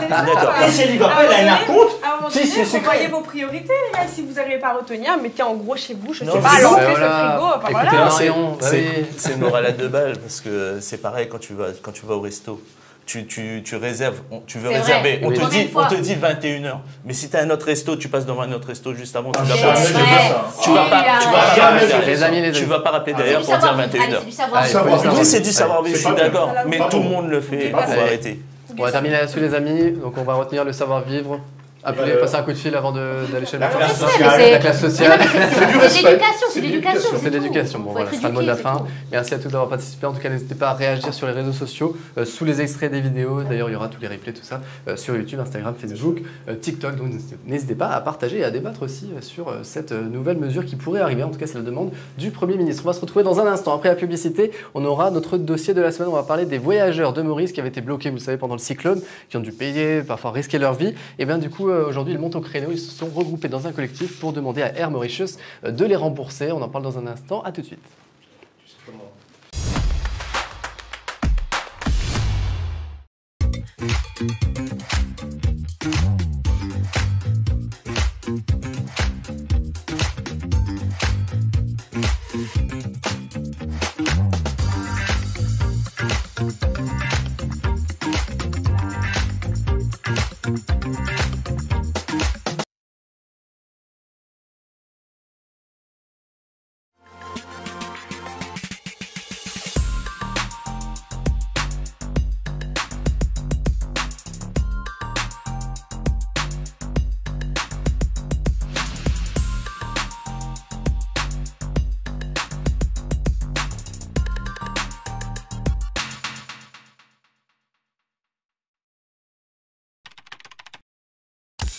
D'accord. Et si elle y va pas, elle a une acompte. À un moment Si, donné, c'est vous secret. voyez vos priorités, les gars. Si vous n'arrivez pas à retenir, mettez en gros chez vous, je Non, sais mais pas, c'est- l'entrée, ce voilà. frigo, enfin Écoutez, voilà. Marion, bah oui. C'est une morale à deux balles parce que c'est pareil quand tu vas au resto. Tu réserves, tu veux C'est réserver. vrai. On Oui. te Combien de fois dit 21h. Mais si tu as un autre resto, tu passes devant un autre resto juste avant, tu Ah, vas jamais pas. je vais faire ça. Tu vas pas, tu vas jamais pas je rappeler vais Les amis, les tu amis. vas pas rappeler c'est derrière du pour dire savoir-vivre. Allez, 21h. c'est du savoir-vivre. Allez, Savoir faut vivre. Oui, c'est du savoir-vivre, je C'est suis pas d'accord. bien. Mais Pas tout le bon. monde le fait, il pas faut bon. arrêter. On va terminer là-dessus, les amis. Donc, on va retenir le savoir-vivre. Appelez, passer un coup de fil avant d'aller chez le La médecin. classe Ouais, sociale. mais La classe c'est- sociale. Non, mais c'est du de respect. l'éducation, c'est C'est de de l'éducation. C'est l'éducation. Bon, Faut voilà, être ce sera le mot de la éduqué, fin. c'est tout. Merci à tous d'avoir participé. En tout cas, n'hésitez pas à réagir sur les réseaux sociaux, sous les extraits des vidéos. D'ailleurs, il y aura tous les replays, tout ça, sur YouTube, Instagram, Facebook, TikTok. Donc, n'hésitez pas à partager et à débattre aussi sur cette nouvelle mesure qui pourrait arriver. En tout cas, c'est la demande du Premier ministre. On va se retrouver dans un instant. Après la publicité, on aura notre dossier de la semaine. On va parler des voyageurs de Maurice qui avaient été bloqués, vous le savez, pendant le cyclone, qui ont dû payer, parfois risquer leur vie. Et bien, du coup, aujourd'hui, ils montent au créneau. Ils se sont regroupés dans un collectif pour demander à Air Mauritius de les rembourser. On en parle dans un instant. À tout de suite.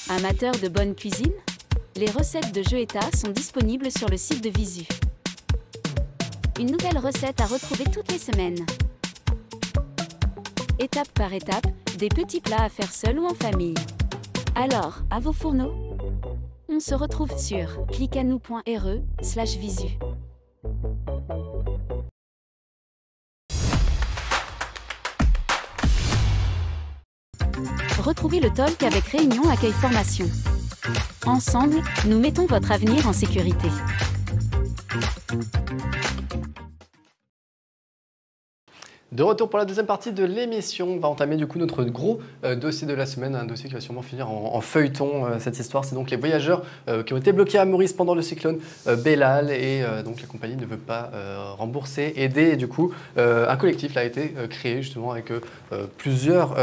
Amateurs de bonne cuisine? Les recettes de Jeux État sont disponibles sur le site de Visu. Une nouvelle recette à retrouver toutes les semaines. Étape par étape, des petits plats à faire seul ou en famille. Alors, à vos fourneaux? On se retrouve sur cliquanou.re/visu. Retrouvez le talk avec Réunion Accueil Formation. Ensemble, nous mettons votre avenir en sécurité. De retour pour la deuxième partie de l'émission, on va entamer du coup notre gros dossier de la semaine, un dossier qui va sûrement finir en feuilleton. Cette histoire, c'est donc les voyageurs qui ont été bloqués à Maurice pendant le cyclone Bellal et donc la compagnie ne veut pas rembourser, aider. Et du coup, un collectif là, a été créé justement avec plusieurs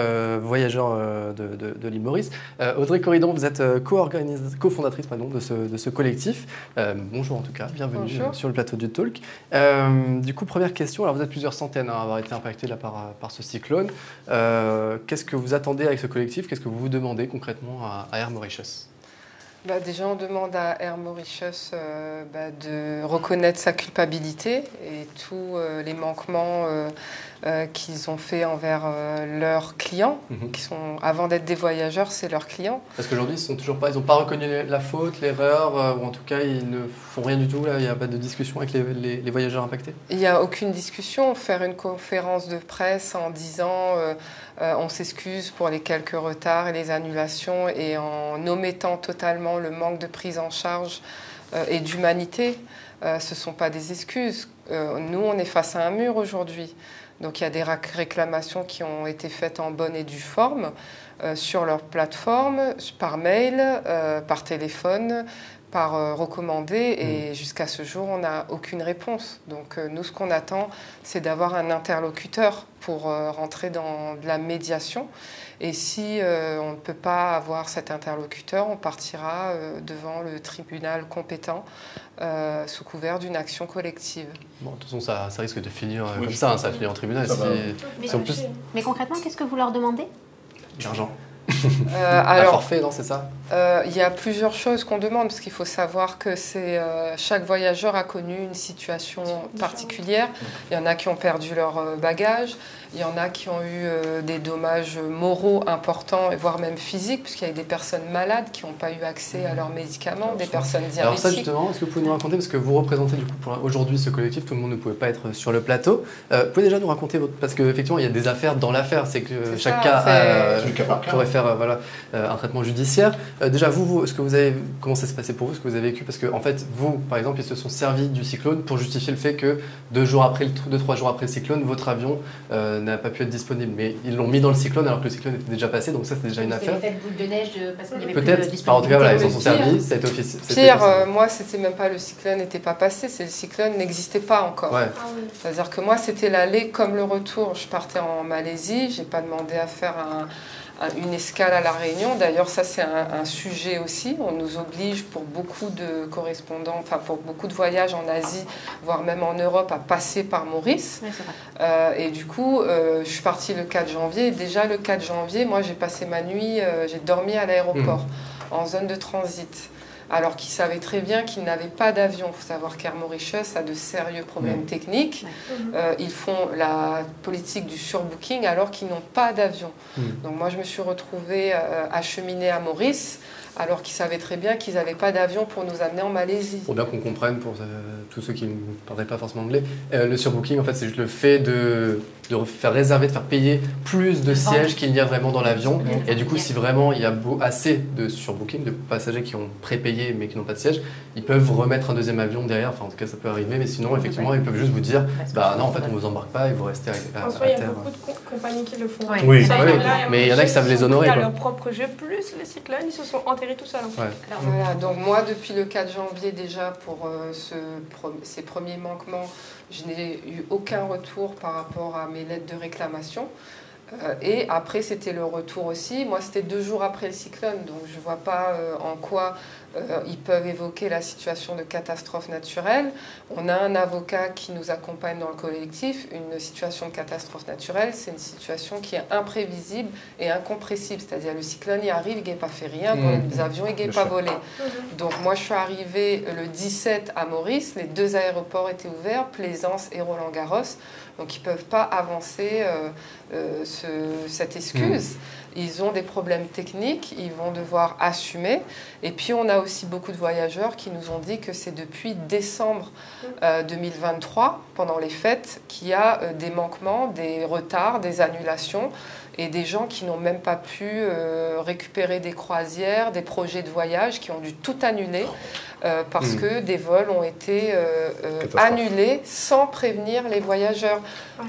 voyageurs de l'île Maurice. Audrey Corridon, vous êtes cofondatrice de ce collectif. Bonjour en tout cas, bienvenue sur le plateau du Talk. Du coup, première question, alors vous êtes plusieurs centaines à avoir été impactés là, par ce cyclone. Qu'est-ce que vous attendez avec ce collectif? Qu'est-ce que vous vous demandez concrètement à Air Mauritius? Déjà, on demande à Air Mauritius de reconnaître sa culpabilité et tous les manquements qu'ils ont fait envers leurs clients, qui sont, avant d'être des voyageurs, c'est leurs clients. Parce qu'aujourd'hui, ils n'ont pas reconnu la faute, l'erreur, ou en tout cas, ils ne font rien du tout. Là, il n'y a pas de discussion avec les voyageurs impactés. Il n'y a aucune discussion. Faire une conférence de presse en disant on s'excuse pour les quelques retards et les annulations et en omettant totalement le manque de prise en charge et d'humanité, ce ne sont pas des excuses. Nous, on est face à un mur aujourd'hui. Donc il y a des réclamations qui ont été faites en bonne et due forme sur leur plateforme, par mail, par téléphone, par recommandé, et jusqu'à ce jour, on n'a aucune réponse. Donc nous, ce qu'on attend, c'est d'avoir un interlocuteur pour rentrer dans de la médiation. Et si on ne peut pas avoir cet interlocuteur, on partira devant le tribunal compétent sous couvert d'une action collective. Bon, de toute façon, ça risque de finir comme ça, hein, ça va finir en tribunal. Mais concrètement, qu'est-ce que vous leur demandez? L'argent. Alors, forfait, non, c'est ça? Il y a plusieurs choses qu'on demande, parce qu'il faut savoir que chaque voyageur a connu une situation particulière. Il y en a qui ont perdu leur bagage, il y en a qui ont eu des dommages moraux importants, voire même physiques, puisqu'il y a des personnes malades qui n'ont pas eu accès à leurs médicaments, des personnes diabétiques. Alors ça, justement, est-ce que vous pouvez nous raconter, parce que vous représentez du coup aujourd'hui ce collectif, tout le monde ne pouvait pas être sur le plateau. Vous pouvez déjà nous raconter parce qu'effectivement, il y a des affaires dans l'affaire, c'est que chaque cas pourrait faire un traitement judiciaire. Déjà, est-ce que vous avez, comment ça s'est passé pour vous, ce que vous avez vécu? Parce que en fait, vous, par exemple, ils se sont servis du cyclone pour justifier le fait que 2-3 jours après le cyclone, votre avion n'a pas pu être disponible. Mais ils l'ont mis dans le cyclone alors que le cyclone était déjà passé, donc ça c'est déjà une affaire. L'effet boule de neige parce qu'il y avait peut-être, plus de disponibilité. en tout cas, voilà, ils s'en sont servis, ça a été officiel. Pire, moi, c'était même pas le cyclone n'était pas passé, c'est le cyclone n'existait pas encore. Ouais. C'est-à-dire que moi, c'était l'aller comme le retour. Je partais en Malaisie, j'ai pas demandé à faire une escale à La Réunion. D'ailleurs, ça, c'est un sujet aussi. On nous oblige pour beaucoup de correspondants, enfin pour beaucoup de voyages en Asie, voire même en Europe, à passer par Maurice. Oui, c'est vrai. Et du coup, je suis partie le 4 janvier. Et déjà, le 4 janvier, moi, j'ai passé ma nuit, j'ai dormi à l'aéroport, en zone de transit. Alors qu'ils savaient très bien qu'ils n'avaient pas d'avion. Il faut savoir qu'Air Mauritius a de sérieux problèmes techniques. Ils font la politique du surbooking alors qu'ils n'ont pas d'avion. Donc moi, je me suis retrouvée acheminée à Maurice alors qu'ils savaient très bien qu'ils n'avaient pas d'avion pour nous amener en Malaisie. Pour bien qu'on comprenne, pour tous ceux qui ne parleraient pas forcément anglais, le surbooking, en fait, c'est juste le fait de faire réserver, de faire payer plus de sièges qu'il n'y a vraiment dans l'avion. Et du coup, si vraiment il y a assez de surbooking, de passagers qui ont prépayé mais qui n'ont pas de siège, ils peuvent remettre un deuxième avion derrière. Enfin, en tout cas, ça peut arriver. Mais sinon, effectivement, ils peuvent juste vous dire bah non, en fait, on ne vous embarque pas et vous restez à terre. En soi, il y a beaucoup de compagnies qui le font. Oui. Mais il y en a qui savent les honorer. Ils ont leur propre jeu, plus les cyclones, ils se sont enterrés tout seuls. Voilà, donc moi, depuis le 4 janvier déjà, pour ces premiers manquements, je n'ai eu aucun retour par rapport à mes lettres de réclamation. Et après, c'était le retour aussi. Moi, c'était 2 jours après le cyclone, donc je ne vois pas en quoi ils peuvent évoquer la situation de catastrophe naturelle. On a un avocat qui nous accompagne dans le collectif. Une situation de catastrophe naturelle, c'est une situation qui est imprévisible et incompressible. C'est-à-dire le cyclone y arrive, il n'a pas fait rien, pour les avions, il n'a pas volé. Donc moi, je suis arrivée le 17 à Maurice. Les 2 aéroports étaient ouverts, Plaisance et Roland-Garros. Donc ils ne peuvent pas avancer cette excuse. Ils ont des problèmes techniques, ils vont devoir assumer. Et puis on a aussi beaucoup de voyageurs qui nous ont dit que c'est depuis décembre 2023, pendant les fêtes, qu'il y a des manquements, des retards, des annulations et des gens qui n'ont même pas pu récupérer des croisières, des projets de voyage, qui ont dû tout annuler parce que des vols ont été annulés sans prévenir les voyageurs.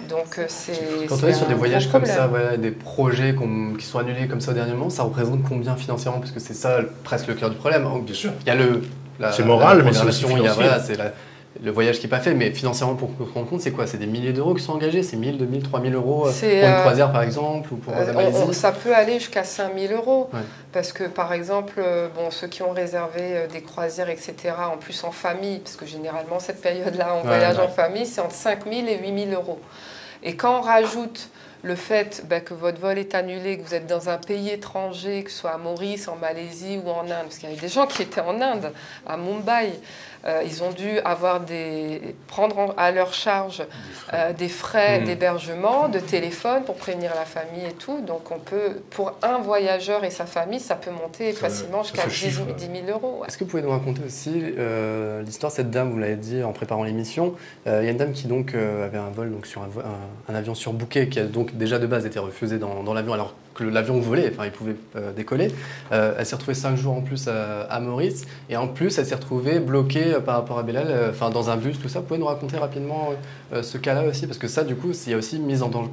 Donc c'est quand on est sur des voyages comme ça, voilà, des projets qui sont annulés comme ça au dernier moment, ça représente combien financièrement? Parce que c'est ça presque le cœur du problème. Bien sûr. Il y a c'est moral, mais c'est aussi il y a financier. le voyage qui n'est pas fait, mais financièrement, pour qu'on se rende compte, c'est quoi? C'est des milliers d'euros qui sont engagés? C'est 1000, 2000, 3000 euros pour une croisière, par exemple, ou pour la Malaisie? Ça peut aller jusqu'à 5000 euros. Ouais. Parce que, par exemple, ceux qui ont réservé des croisières, etc., en plus en famille, parce que généralement, cette période-là, on voyage en famille, c'est entre 5000 et 8000 euros. Et quand on rajoute le fait que votre vol est annulé, que vous êtes dans un pays étranger, que ce soit à Maurice, en Malaisie ou en Inde, parce qu'il y avait des gens qui étaient en Inde, à Mumbai, ils ont dû prendre à leur charge des frais d'hébergement, de téléphone pour prévenir la famille et tout. Donc pour un voyageur et sa famille, ça peut monter facilement jusqu'à 10 000 euros. Ouais. Est-ce que vous pouvez nous raconter aussi l'histoire de cette dame, vous l'avez dit en préparant l'émission, il y a une dame qui donc avait un vol donc, sur un avion surbooké qui a donc déjà de base été refusé dans l'avion alors que l'avion volait, enfin il pouvait décoller. Elle s'est retrouvée 5 jours en plus à Maurice et en plus elle s'est retrouvée bloquée par rapport à Belal, dans un bus, tout ça. Vous pouvez nous raconter rapidement ce cas-là aussi, parce que ça du coup il y a aussi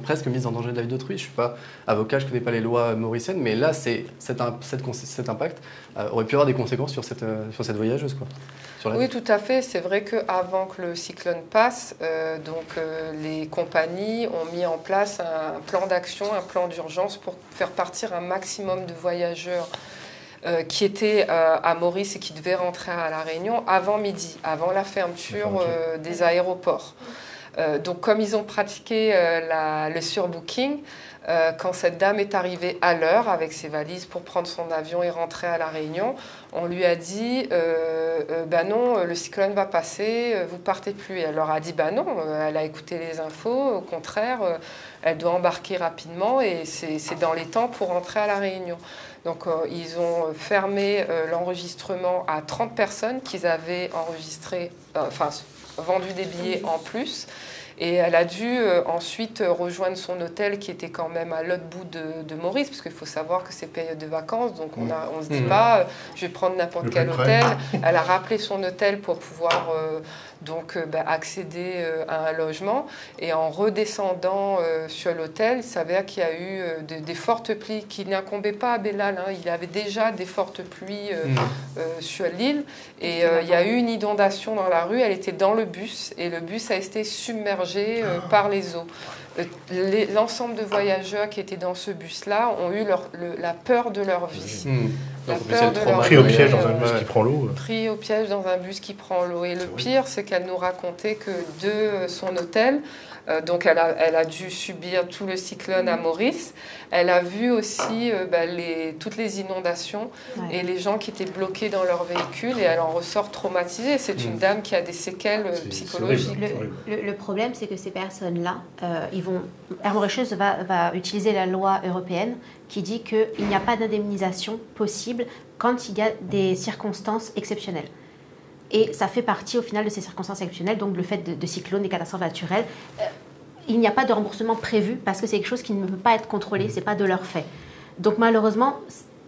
presque mise en danger de la vie d'autrui. Je ne suis pas avocat, je ne connais pas les lois mauriciennes, mais là cet impact aurait pu avoir des conséquences sur cette voyageuse, quoi. Oui, tout à fait. C'est vrai qu'avant que le cyclone passe, les compagnies ont mis en place un plan d'action, un plan d'urgence pour faire partir un maximum de voyageurs qui étaient à Maurice et qui devaient rentrer à La Réunion avant midi, avant la fermeture des aéroports. Donc comme ils ont pratiqué le surbooking, quand cette dame est arrivée à l'heure avec ses valises pour prendre son avion et rentrer à La Réunion, on lui a dit non, le cyclone va passer, vous partez plus. Et elle leur a dit non, elle a écouté les infos, au contraire, elle doit embarquer rapidement et c'est dans les temps pour rentrer à La Réunion. Donc ils ont fermé l'enregistrement à 30 personnes qu'ils avaient vendu des billets en plus. Et elle a dû ensuite rejoindre son hôtel qui était quand même à l'autre bout de Maurice, parce qu'il faut savoir que c'est période de vacances, donc on ne se dit pas je vais prendre n'importe quel hôtel. Elle a rappelé son hôtel pour pouvoir accéder à un logement. Et en redescendant sur l'hôtel, il s'avère qu'il y a eu des fortes pluies qui n'incombaient pas à Belal. Il y avait déjà des fortes pluies sur l'île. Et il y a eu une inondation dans la rue. Elle était dans le bus et le bus a été submergé par les eaux. L'ensemble de voyageurs qui étaient dans ce bus-là ont eu la peur de leur vie. Pris au piège dans un bus qui prend l'eau. Pris au piège dans un bus qui prend l'eau. Et le pire, c'est qu'elle nous racontait que de son hôtel, donc elle a dû subir tout le cyclone à Maurice. Elle a vu aussi toutes les inondations et les gens qui étaient bloqués dans leur véhicule et elle en ressort traumatisée. C'est une dame qui a des séquelles psychologiques. Le problème, c'est que ces personnes-là, Air Mauritius va utiliser la loi européenne qui dit qu'il n'y a pas d'indemnisation possible quand il y a des circonstances exceptionnelles. Et ça fait partie au final de ces circonstances exceptionnelles, donc le fait de cyclones, des catastrophes naturelles. Il n'y a pas de remboursement prévu parce que c'est quelque chose qui ne peut pas être contrôlé, ce n'est pas de leur fait. Donc malheureusement,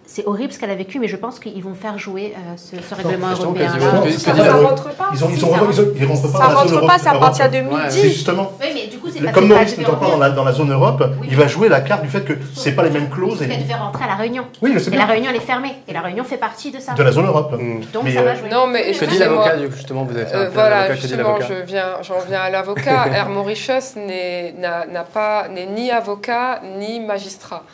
c'est horrible ce qu'elle a vécu, mais je pense qu'ils vont faire jouer ce règlement européen. Ça ne rentre pas. Ils rentrent pas. Ça ne rentre pas, c'est à partir de midi. C'est justement. Oui, mais du coup, comme Maurice n'étant pas dans la zone Europe, il va jouer la carte du fait que c'est pas les mêmes clauses. Elle devait rentrer à La Réunion. Oui, je sais bien. Et La Réunion, elle est fermée. Et La Réunion fait partie de ça. De la zone Europe. Donc ça va jouer. Non, mais que dit l'avocat, justement, vous avez fait un voilà, justement, j'en viens à l'avocat. Air Mauritius n'est ni avocat ni magistrat.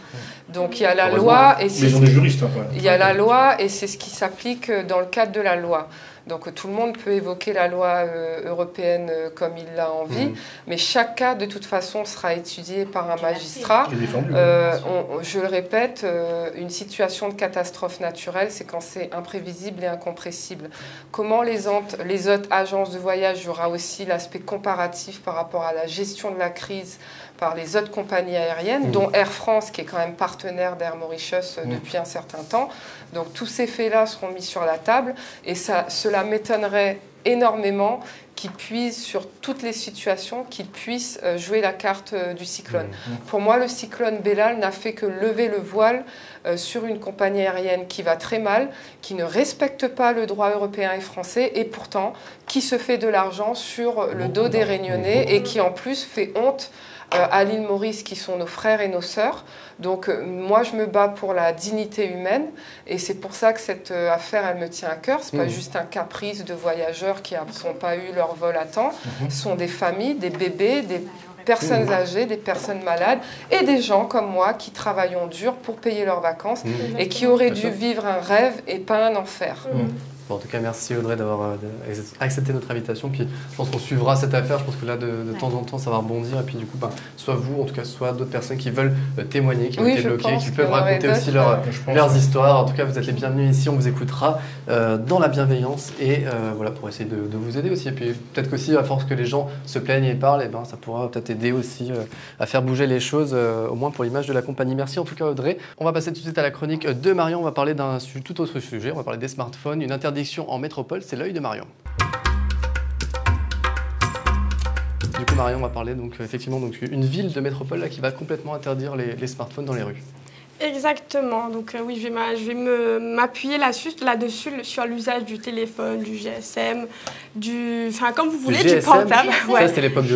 Donc il y a la loi et ils ont des juristes. Il y a la loi et c'est ce qui s'applique dans le cadre de la loi. Donc tout le monde peut évoquer la loi européenne comme il l'a envie, mais chaque cas de toute façon sera étudié par un magistrat. Je le répète, une situation de catastrophe naturelle, c'est quand c'est imprévisible et incompressible. Comment les autres agences de voyage, il y aura aussi l'aspect comparatif par rapport à la gestion de la crise par les autres compagnies aériennes, dont Air France, qui est quand même partenaire d'Air Mauritius depuis un certain temps. Donc tous ces faits-là seront mis sur la table et cela m'étonnerait énormément qu'ils puissent, sur toutes les situations, qu'ils puissent jouer la carte du cyclone. Pour moi, le cyclone Belal n'a fait que lever le voile sur une compagnie aérienne qui va très mal, qui ne respecte pas le droit européen et français, et pourtant qui se fait de l'argent sur le dos des Réunionnais et qui en plus fait honte à l'île Maurice, qui sont nos frères et nos sœurs. Donc moi, je me bats pour la dignité humaine et c'est pour ça que cette affaire, elle me tient à cœur. Ce n'est pas juste un caprice de voyageurs qui n'ont pas eu leur vol à temps. Ce sont des familles, des bébés, des personnes âgées, des personnes malades et des gens comme moi qui travaillons dur pour payer leurs vacances et qui auraient dû vivre un rêve et pas un enfer. Bon, en tout cas, merci Audrey d'avoir accepté notre invitation. Puis je pense qu'on suivra cette affaire. Je pense que là, de temps en temps, ça va rebondir. Et puis du coup, soit vous, en tout cas, soit d'autres personnes qui veulent témoigner, qui veulent débloquer, qui peuvent raconter aussi leurs histoires. En tout cas, vous êtes les bienvenus ici. On vous écoutera dans la bienveillance et voilà, pour essayer de vous aider aussi. Et puis peut-être qu'aussi, à force que les gens se plaignent et parlent, ça pourra peut-être aider aussi à faire bouger les choses, au moins pour l'image de la compagnie. Merci en tout cas Audrey. On va passer tout de suite à la chronique de Marion. On va parler d'un tout autre sujet. On va parler des smartphones. Une interdiction en métropole, c'est l'œil de Marion. Du coup Marion, on va parler donc effectivement une ville de métropole là, qui va complètement interdire les smartphones dans les rues. Exactement. Donc oui, je vais m'appuyer là-dessus sur l'usage du téléphone, du GSM, comme vous voulez, du portable. Ouais. Ça, c'était l'époque de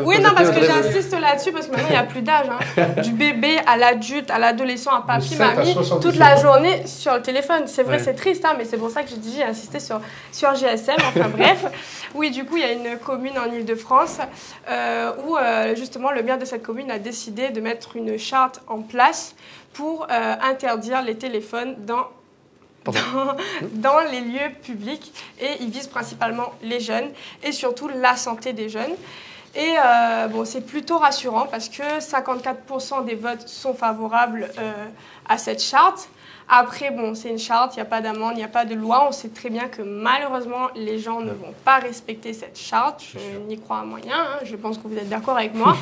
oui, non, parce que j'insiste là-dessus, parce que maintenant, il n'y a plus d'âge. Hein. Du bébé à l'adulte, à l'adolescent, à papy, mamie, toute la journée sur le téléphone. C'est vrai, c'est triste, hein, mais c'est pour ça que j'ai insisté sur GSM. Enfin bref. Oui, du coup, il y a une commune en Ile-de-France où, justement, le maire de cette commune a décidé de mettre une charte en place pour interdire les téléphones dans les lieux publics. Et ils visent principalement les jeunes et surtout la santé des jeunes. Et c'est plutôt rassurant parce que 54% des votes sont favorables à cette charte. Après, c'est une charte, il n'y a pas d'amende, il n'y a pas de loi. On sait très bien que malheureusement, les gens ne vont pas respecter cette charte. Je n'y crois à moyen, hein. Je pense que vous êtes d'accord avec moi.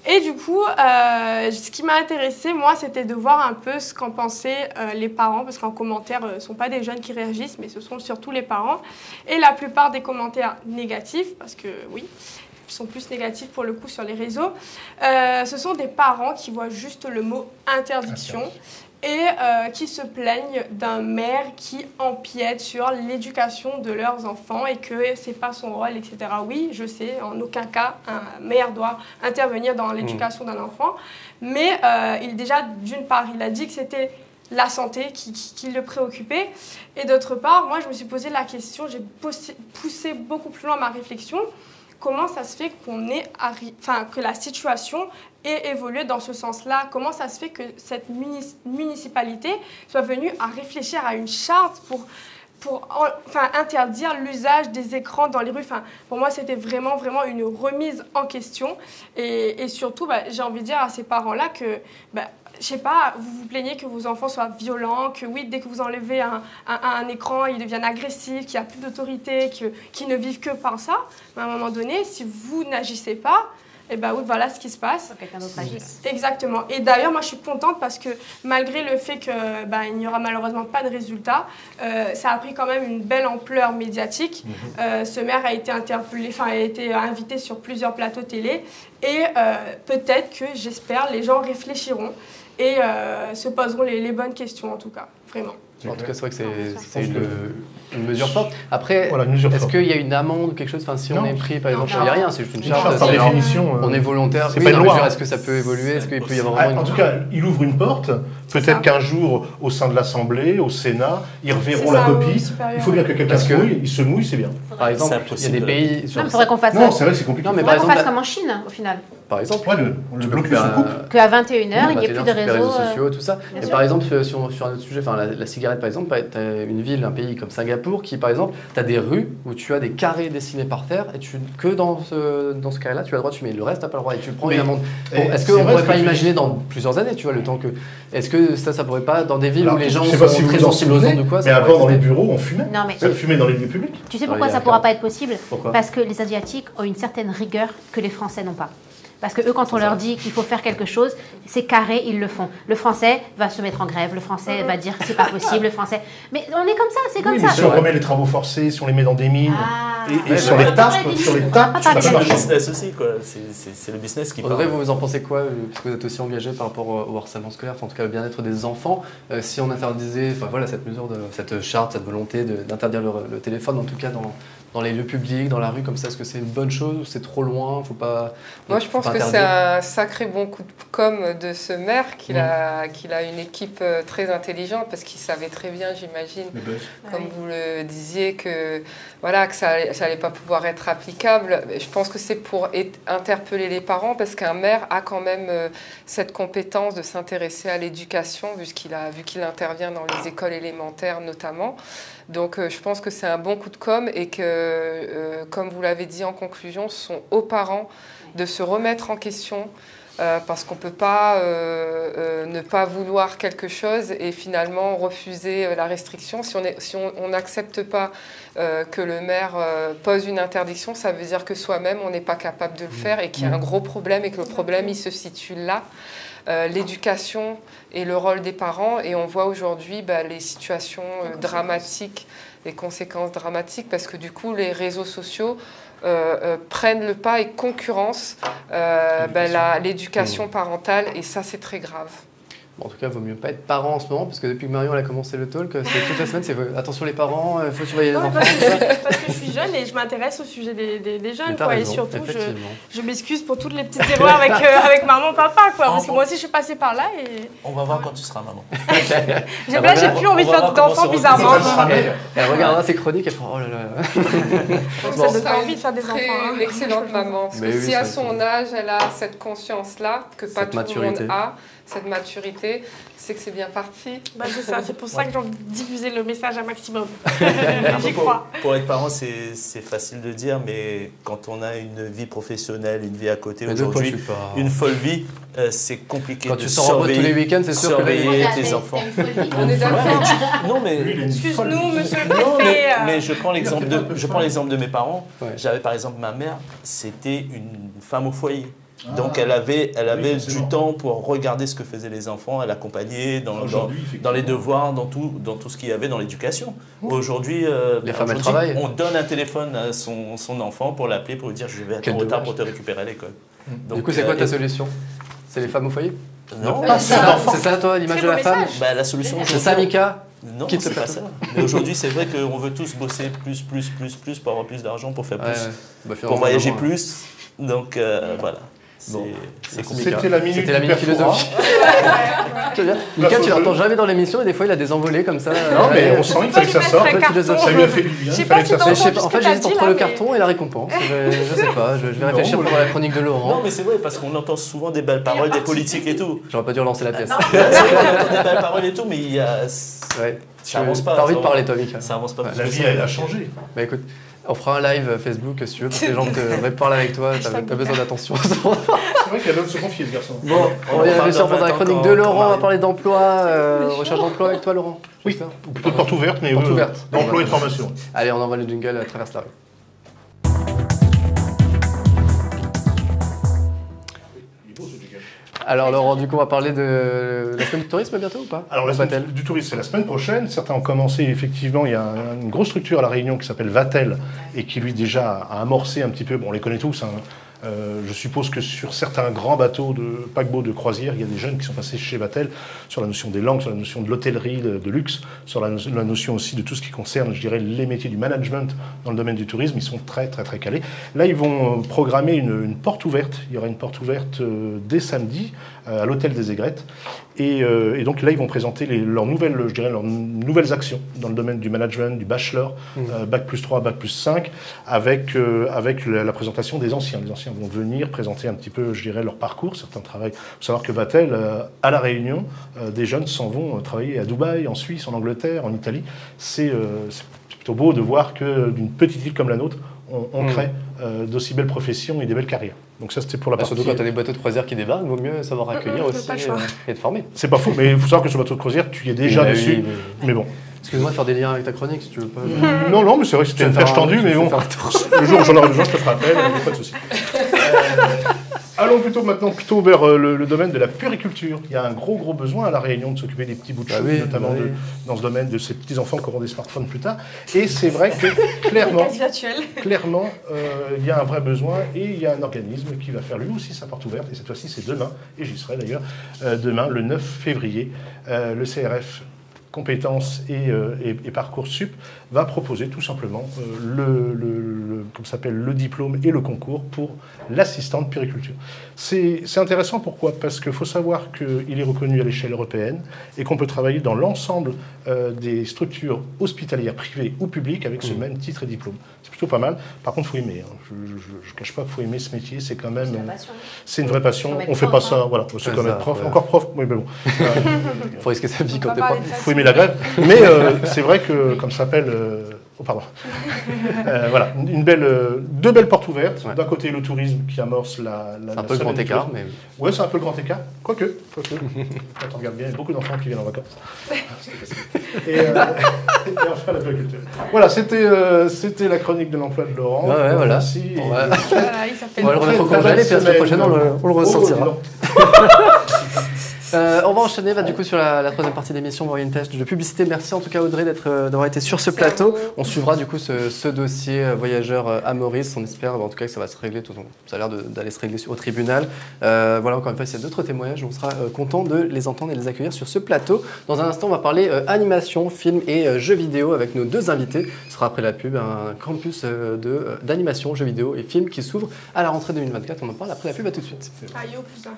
Et du coup, ce qui m'a intéressée, moi, c'était de voir un peu ce qu'en pensaient les parents, parce qu'en commentaire, ce ne sont pas des jeunes qui réagissent, mais ce sont surtout les parents. Et la plupart des commentaires négatifs, parce que oui, ils sont plus négatifs pour le coup sur les réseaux, ce sont des parents qui voient juste le mot interdiction. Et qui se plaignent d'un maire qui empiète sur l'éducation de leurs enfants et que c'est pas son rôle, etc. Oui, je sais, en aucun cas, un maire doit intervenir dans l'éducation d'un enfant. Mais déjà, d'une part, il a dit que c'était la santé qui le préoccupait. Et d'autre part, moi, je me suis posé la question, j'ai poussé beaucoup plus loin ma réflexion. Comment ça se fait que la situation ait évolué dans ce sens-là? Comment ça se fait que cette municipalité soit venue à réfléchir à une charte pour interdire l'usage des écrans dans les rues? Pour moi, c'était vraiment une remise en question. Et surtout, j'ai envie de dire à ces parents-là que... je sais pas, vous vous plaignez que vos enfants soient violents, que oui, dès que vous enlevez un écran, ils deviennent agressifs, qu'il n'y a plus d'autorité, qu'ils ne vivent que par ça. Mais à un moment donné, si vous n'agissez pas, oui, voilà ce qui se passe. Quelqu'un d'autre agisse. Exactement. Et d'ailleurs, moi, je suis contente parce que malgré le fait qu'il n'y aura malheureusement pas de résultat, ça a pris quand même une belle ampleur médiatique. Ce maire a été interpellé, a été invité sur plusieurs plateaux télé. Et peut-être que, j'espère, les gens réfléchiront et se poseront les bonnes questions, en tout cas, vraiment. En tout cas, c'est vrai que c'est une mesure forte. Après, est-ce qu'il y a une amende ou quelque chose? Si on est pris, par exemple, il n'y a rien, c'est juste une charte. Par définition, on est volontaire. C'est pas une loi. Est-ce que ça peut évoluer? Est-ce qu'il peut y avoir vraiment En tout cas, il ouvre une porte. Peut-être qu'un jour, au sein de l'Assemblée, au Sénat, ils reverront la copie. Il faut bien que quelqu'un se mouille, c'est bien. Par exemple, il y a des pays... Il faudrait qu'on fasse... Non, c'est vrai, c'est compliqué. Il faudrait qu'on fasse comme en Chine, au final. Par exemple, le blocus se coupe. Qu'à 21h, il n'y ait plus de réseaux sociaux, tout ça. Et par exemple, sur un autre sujet, la cigarette, par exemple, tu as une ville, un pays comme Singapour qui, par exemple, tu as des rues où tu as des carrés dessinés par terre et que dans ce carré-là, tu as le droit de fumer. Le reste, tu n'as pas le droit et tu prends une amende. Est-ce qu'on ne pourrait pas imaginer dans plusieurs années, tu vois, le temps que... Est-ce que ça pourrait pas, dans des villes où les gens sont très sensibles aux ondes ou quoi? Mais avant, dans les bureaux, on fumait. Non, mais... Ça fumait dans les lieux publics. Tu sais pourquoi ça ne pourra pas être possible? Pourquoi? Parce que les Asiatiques ont une certaine rigueur que les Français n'ont pas. Parce que eux, quand on leur dit qu'il faut faire quelque chose, c'est carré, ils le font. Le Français va se mettre en grève, le Français va dire que c'est pas possible, le Français... Mais on est comme ça, c'est comme ça. Mais si on remet les travaux forcés, si on les met dans des mines, et sur les tapes, c'est le business aussi, quoi. C'est le business qui parle. Audrey, vous en pensez quoi? Parce que vous êtes aussi engagé par rapport au harcèlement scolaire, en tout cas le bien-être des enfants. Si on interdisait cette mesure, cette charte, cette volonté d'interdire le téléphone, en tout cas dans dans les lieux publics, dans la rue comme ça? Est-ce que c'est une bonne chose ou c'est trop loin? Faut pas. Moi, je pense que c'est un sacré bon coup de com' de ce maire, qu'il a une équipe très intelligente, parce qu'il savait très bien, j'imagine, comme vous le disiez, que ça n'allait pas pouvoir être applicable. Je pense que c'est pour interpeller les parents, parce qu'un maire a quand même cette compétence de s'intéresser à l'éducation, vu qu'il intervient dans les écoles élémentaires notamment. Donc je pense que c'est un bon coup de com' et que, comme vous l'avez dit en conclusion, ce sont aux parents de se remettre en question, parce qu'on ne peut pas ne pas vouloir quelque chose et finalement refuser la restriction. Si on n'accepte pas que le maire pose une interdiction, ça veut dire que soi-même on n'est pas capable de le faire et qu'il y a un gros problème et que le problème il se situe là. L'éducation et le rôle des parents, et on voit aujourd'hui les situations dramatiques, les conséquences dramatiques, parce que du coup les réseaux sociaux prennent le pas et concurrencent l'éducation parentale, et ça c'est très grave. Bon, en tout cas, il vaut mieux pas être parent en ce moment, parce que depuis que Marion a commencé le talk, c'est toute la semaine, c'est attention les parents, il faut surveiller les enfants. Parce que je suis jeune et je m'intéresse au sujet des jeunes, quoi, et surtout je m'excuse pour toutes les petites erreurs avec maman, papa, quoi, parce que moi aussi je suis passée par là et... On va voir quand tu seras maman. Là, j'ai plus envie de faire d'enfants, bizarrement. Elle regardera ses chroniques, elle fera oh là là. Ça donne pas envie de faire des enfants. Une excellente maman, parce que si à son âge elle a cette conscience-là, que pas tout le monde a, cette maturité, c'est que c'est bien parti. C'est ça, c'est pour ça que j'ai envie de diffuser le message un maximum. J'y crois. Pour être parent, c'est facile de dire, mais quand on a une vie professionnelle, une vie à côté, aujourd'hui, une folle vie, c'est compliqué quand de tu sors en boîte tous les week-ends, c'est sûr que tes enfants. On est d'accord. Non, mais excuse-nous, monsieur le préfet. Mais je prends l'exemple de mes parents. J'avais par exemple ma mère, c'était une femme au foyer. Donc elle avait du temps pour regarder ce que faisaient les enfants, elle accompagnait dans les devoirs, dans tout ce qu'il y avait dans l'éducation. Aujourd'hui, on donne un téléphone à son enfant pour l'appeler, pour lui dire je vais être en retard pour te récupérer à l'école. Du coup, c'est quoi ta solution? C'est les femmes au foyer? Non, c'est ça toi, l'image de la femme? La solution, c'est ça, Mika? Non, c'est pas ça. Mais aujourd'hui, c'est vrai qu'on veut tous bosser plus pour avoir plus d'argent, pour faire plus, pour voyager plus. Donc voilà. C'est compliqué. C'était la minute philosophie. Mika, tu l'entends jamais dans l'émission et des fois il a des envolées comme ça. Non, mais on sent qu'il fallait que ça sorte. Ça lui a fait du bien. En fait, j'hésite entre le carton et la récompense. Je sais pas, je vais réfléchir pour la chronique de Laurent. Non, mais c'est vrai, parce qu'on entend souvent des belles paroles des politiques et tout. J'aurais pas dû relancer la pièce. On entend des belles paroles et tout, mais il y a. Ça avance pas. T'as envie de parler, toi, Mika? Ça avance pas. La vie, elle a changé. Bah écoute. On fera un live Facebook si tu veux, pour que les gens te parlent avec toi, t'as besoin d'attention. C'est vrai qu'il y a l'homme se confier, ce garçon. Bon, on va réfléchir pendant la chronique de Laurent, on va parler d'emploi, recherche d'emploi avec toi Laurent. Oui, ou plutôt de porte ouverte, mais d'emploi et de formation. Allez, on envoie le jingle à travers la rue. Alors Laurent, du coup on va parler de la semaine du tourisme bientôt ou pas? Alors la semaine du tourisme c'est la semaine prochaine, certains ont commencé effectivement, il y a une grosse structure à La Réunion qui s'appelle Vatel et qui lui déjà a amorcé un petit peu, bon on les connaît tous, je suppose que sur certains grands bateaux de paquebots de croisière, il y a des jeunes qui sont passés chez Vatel sur la notion des langues, sur la notion de l'hôtellerie de luxe, sur la notion aussi de tout ce qui concerne, je dirais, les métiers du management dans le domaine du tourisme. Ils sont très calés. Là, ils vont programmer une porte ouverte. Il y aura une porte ouverte dès samedi à l'hôtel des Aigrettes. Et donc là, ils vont présenter leurs nouvelles actions dans le domaine du management, du bachelor, Bac plus 3, Bac plus 5, avec la présentation des anciens. Les anciens vont venir présenter un petit peu, je dirais, leur parcours. Certains travaillent. Il faut savoir que Vatel, à La Réunion, des jeunes s'en vont travailler à Dubaï, en Suisse, en Angleterre, en Italie. C'est plutôt beau de voir que d'une petite île comme la nôtre, on crée d'aussi belles professions et des belles carrières. Donc ça, c'était pour la partie... Surtout quand tu as des bateaux de croisière qui débarquent, il vaut mieux savoir accueillir aussi et te former. C'est pas faux, mais il faut savoir que sur le bateau de croisière, tu y es déjà dessus. Mais bon. Excuse-moi de faire des liens avec ta chronique, si tu veux pas. Non, mais c'est vrai que c'était une perche tendue, mais bon. Le jour où j'en aurai besoin, je te ferai appel, pas de souci. Allons plutôt vers le domaine de la puériculture. Il y a un gros besoin à La Réunion de s'occuper des petits bouts de chou, notamment dans ce domaine de ces petits enfants qui auront des smartphones plus tard. Et c'est vrai que clairement, il y a un vrai besoin et il y a un organisme qui va faire lui aussi sa porte ouverte. Et cette fois-ci, c'est demain, et j'y serai d'ailleurs, demain, le 9 février, le CRF compétences et Parcoursup va proposer tout simplement comme ça s'appelle, le diplôme et le concours pour l'assistante périculture. C'est intéressant, pourquoi? Parce qu'il faut savoir qu'il est reconnu à l'échelle européenne et qu'on peut travailler dans l'ensemble des structures hospitalières privées ou publiques avec ce même titre et diplôme. C'est plutôt pas mal. Par contre, il faut aimer. Hein. Je ne cache pas qu'il faut aimer ce métier. C'est quand même... C'est une vraie passion. On ne fait pas ça. Voilà. C'est comme être prof. Ouais. Encore prof. Oui, mais bon. Il faut risquer sa vie quand t'es prof. Il faut aimer la grève. Mais c'est vrai que, comme ça s'appelle... Oh, pardon. Voilà, deux belles portes ouvertes. Ouais. D'un côté, le tourisme qui amorce la c'est un peu le grand écart, mais... Oui, c'est un peu le grand écart. Quoique. Quand on regarde bien, il y a beaucoup d'enfants qui viennent en vacances. Et enfin, la périculture. Voilà, c'était la chronique de l'emploi de Laurent. Ouais, voilà. Merci. On va le remettre au congé, et puis la semaine prochaine, on le ressentira. On va enchaîner du coup sur la troisième partie de l'émission, on va avoir une tâche de publicité. Merci en tout cas Audrey d'avoir été sur ce plateau. On suivra du coup ce dossier voyageur à Maurice. On espère en tout cas que ça va se régler. Ça a l'air d'aller se régler au tribunal. Voilà, encore une fois, s'il y a d'autres témoignages, on sera content de les entendre et de les accueillir sur ce plateau. Dans un instant, on va parler animation, film et jeux vidéo avec nos deux invités. Ce sera après la pub, un campus d'animation, jeux vidéo et films qui s'ouvre à la rentrée 2024. On en parle après la pub, à tout de suite. Aïe, oh putain.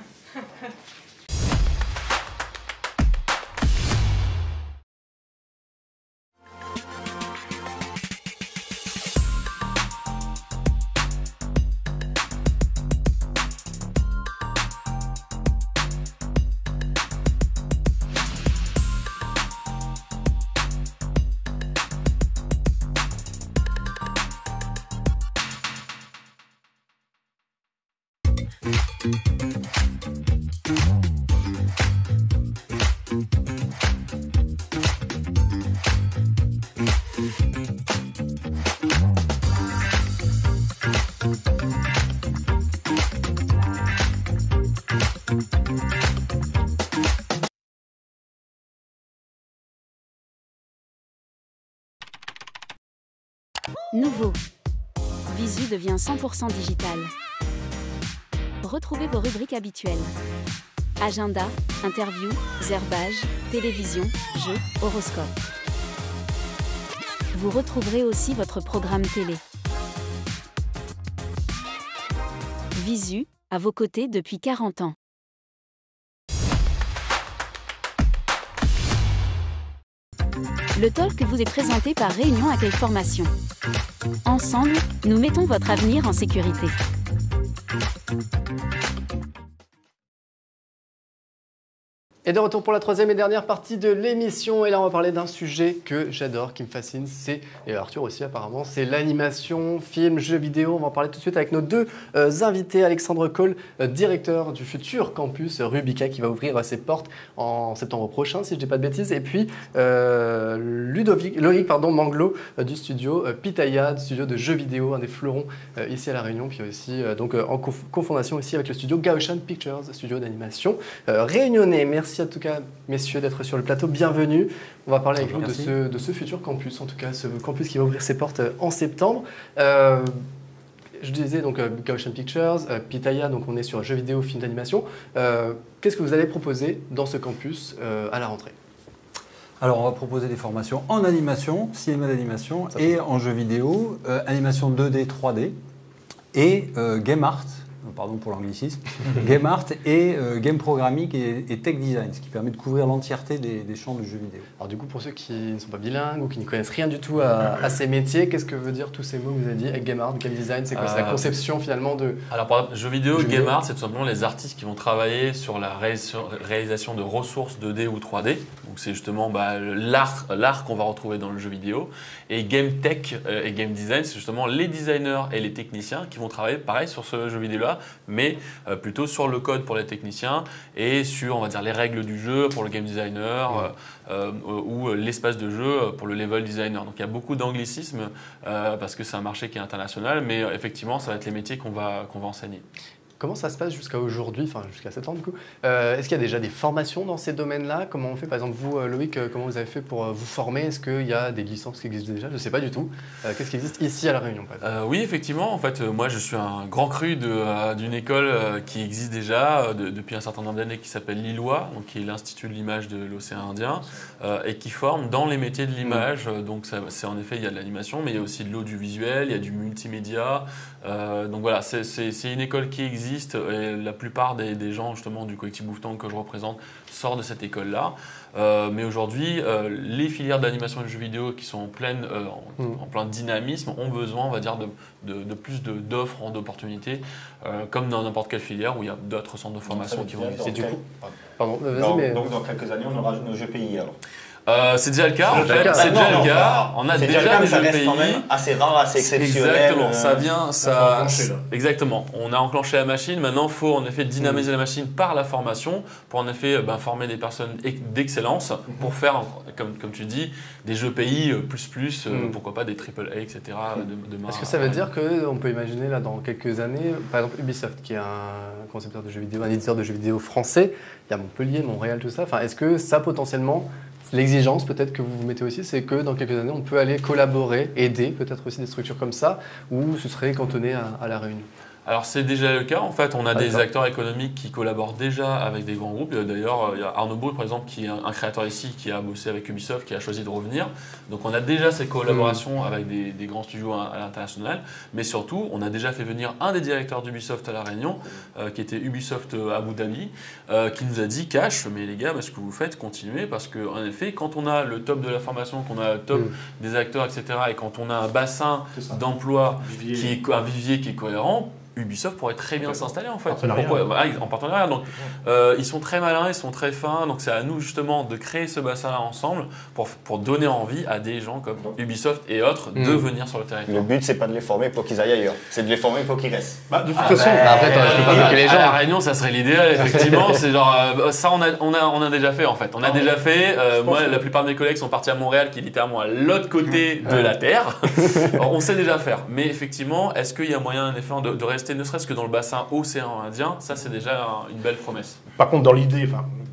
Nouveau. Visu devient 100% digital. Retrouvez vos rubriques habituelles. Agenda, interview, zerbage, télévision, jeux, horoscope. Vous retrouverez aussi votre programme télé. Visu, à vos côtés depuis 40 ans. Le talk vous est présenté par Réunion Accueil Formation. Ensemble, nous mettons votre avenir en sécurité. Et de retour pour la troisième et dernière partie de l'émission. Et là, on va parler d'un sujet que j'adore, qui me fascine. Et Arthur aussi, apparemment, c'est l'animation, film, jeux vidéo. On va en parler tout de suite avec nos deux invités. Alexandre Cole, directeur du futur campus Rubica, qui va ouvrir ses portes en septembre prochain, si je ne dis pas de bêtises. Et puis, Loïc Manglo, du studio Pitaya, du studio de jeux vidéo, un des fleurons ici à La Réunion. Puis aussi, donc, en cofondation ici avec le studio Gaoshan Pictures, studio d'animation réunionnais. Merci en tout cas, messieurs, d'être sur le plateau. Bienvenue. On va parler avec vous de ce futur campus, en tout cas, ce campus qui va ouvrir ses portes en septembre. Je disais donc Gaoshan Pictures, Pitaya, donc on est sur jeux vidéo, films d'animation. Qu'est-ce que vous allez proposer dans ce campus à la rentrée ? Alors, on va proposer des formations en animation, cinéma d'animation et en jeux vidéo, animation 2D, 3D et game art. Pardon pour l'anglicisme, game art et game programming et tech design, ce qui permet de couvrir l'entièreté des champs du jeu vidéo. Alors du coup, pour ceux qui ne sont pas bilingues ou qui ne connaissent rien du tout à ces métiers, qu'est-ce que veut dire tous ces mots que vous avez dit avec game art, game design? C'est quoi? C'est la conception finalement de... Alors par exemple, jeu vidéo, game art, c'est tout simplement les artistes qui vont travailler sur la réalisation de ressources 2D ou 3D. Donc c'est justement l'art qu'on va retrouver dans le jeu vidéo. Et game tech et game design, c'est justement les designers et les techniciens qui vont travailler pareil sur ce jeu vidéo-là, mais plutôt sur le code pour les techniciens et sur, on va dire, les règles du jeu pour le game designer ou l'espace de jeu pour le level designer. Donc il y a beaucoup d'anglicismes parce que c'est un marché qui est international, mais effectivement, ça va être les métiers qu'on va enseigner. Comment ça se passe jusqu'à aujourd'hui, enfin jusqu'à septembre du coup? Est-ce qu'il y a déjà des formations dans ces domaines-là? Comment on fait? Par exemple, vous, Loïc, comment vous avez fait pour vous former? Est-ce qu'il y a des licences qui existent déjà? Je ne sais pas du tout. Qu'est-ce qui existe ici à La Réunion, par exemple? Oui, effectivement. En fait, moi, je suis un grand cru d'une école qui existe déjà depuis un certain nombre d'années, qui s'appelle l'ILOA, donc qui est l'Institut de l'image de l'océan Indien, et qui forme dans les métiers de l'image. Donc, c'est en effet, il y a de l'animation, mais il y a aussi de l'audiovisuel, il y a du multimédia. Donc voilà, c'est une école qui existe. Et la plupart des gens justement du collectif Bouffetang que je représente sortent de cette école-là. Mais aujourd'hui, les filières d'animation et de jeux vidéo qui sont en plein dynamisme ont besoin, on va dire, de plus d'offres, d'opportunités, comme dans n'importe quelle filière où il y a d'autres centres de formation qui vont exister. Et du coup, pardon, vas-y, mais... Donc dans quelques années, on aura nos jeux pays alors. C'est déjà le cas, en fait. C'est déjà le cas. On a déjà des ça jeux reste pays. quand même assez rare, assez exceptionnel. Exactement. Exactement. On a enclenché la machine. Maintenant, il faut en effet dynamiser la machine par la formation pour en effet former des personnes d'excellence pour faire, comme tu dis, des jeux pays plus, pourquoi pas des AAA, etc. Demain. Est-ce que ça veut dire qu'on peut imaginer là dans quelques années, par exemple Ubisoft, qui est un concepteur de jeux vidéo, un éditeur de jeux vidéo français, il y a Montpellier, Montréal, tout ça. Enfin, est-ce que ça potentiellement, l'exigence peut-être que vous vous mettez aussi, c'est que dans quelques années, on peut aller collaborer, aider peut-être aussi des structures comme ça, ou ce serait cantonné à La Réunion? Alors c'est déjà le cas, en fait on a des acteurs économiques qui collaborent déjà avec des grands groupes. D'ailleurs il y a Arnaud Beau par exemple qui est un créateur ici qui a bossé avec Ubisoft, qui a choisi de revenir. Donc on a déjà ces collaborations avec des grands studios à l'international, mais surtout on a déjà fait venir un des directeurs d'Ubisoft à La Réunion, qui était Ubisoft Abu Dhabi, qui nous a dit cash, mais les gars, ce que vous faites, continuez, parce qu'en effet quand on a le top de la formation, qu'on a le top des acteurs, etc., et quand on a un bassin d'emploi, un vivier qui est cohérent, Ubisoft pourrait très bien s'installer en fait. En partenariat. Donc, ils sont très malins, ils sont très fins. Donc c'est à nous justement de créer ce bassin-là ensemble pour donner envie à des gens comme Ubisoft et autres de venir sur le territoire. Le but, c'est pas de les former pour qu'ils aillent ailleurs. C'est de les former pour qu'ils restent. De toute façon, après, je peux pas bloquer les gens. À La Réunion, ça serait l'idéal effectivement. C'est genre ça, on a déjà fait en fait. On a déjà fait. Moi, la plupart de mes collègues sont partis à Montréal, qui est littéralement à l'autre côté de la terre. Alors, on sait déjà faire. Mais effectivement, est-ce qu'il y a moyen en effet de rester ne serait-ce que dans le bassin océan Indien? Ça, c'est déjà une belle promesse. Par contre, dans l'idée,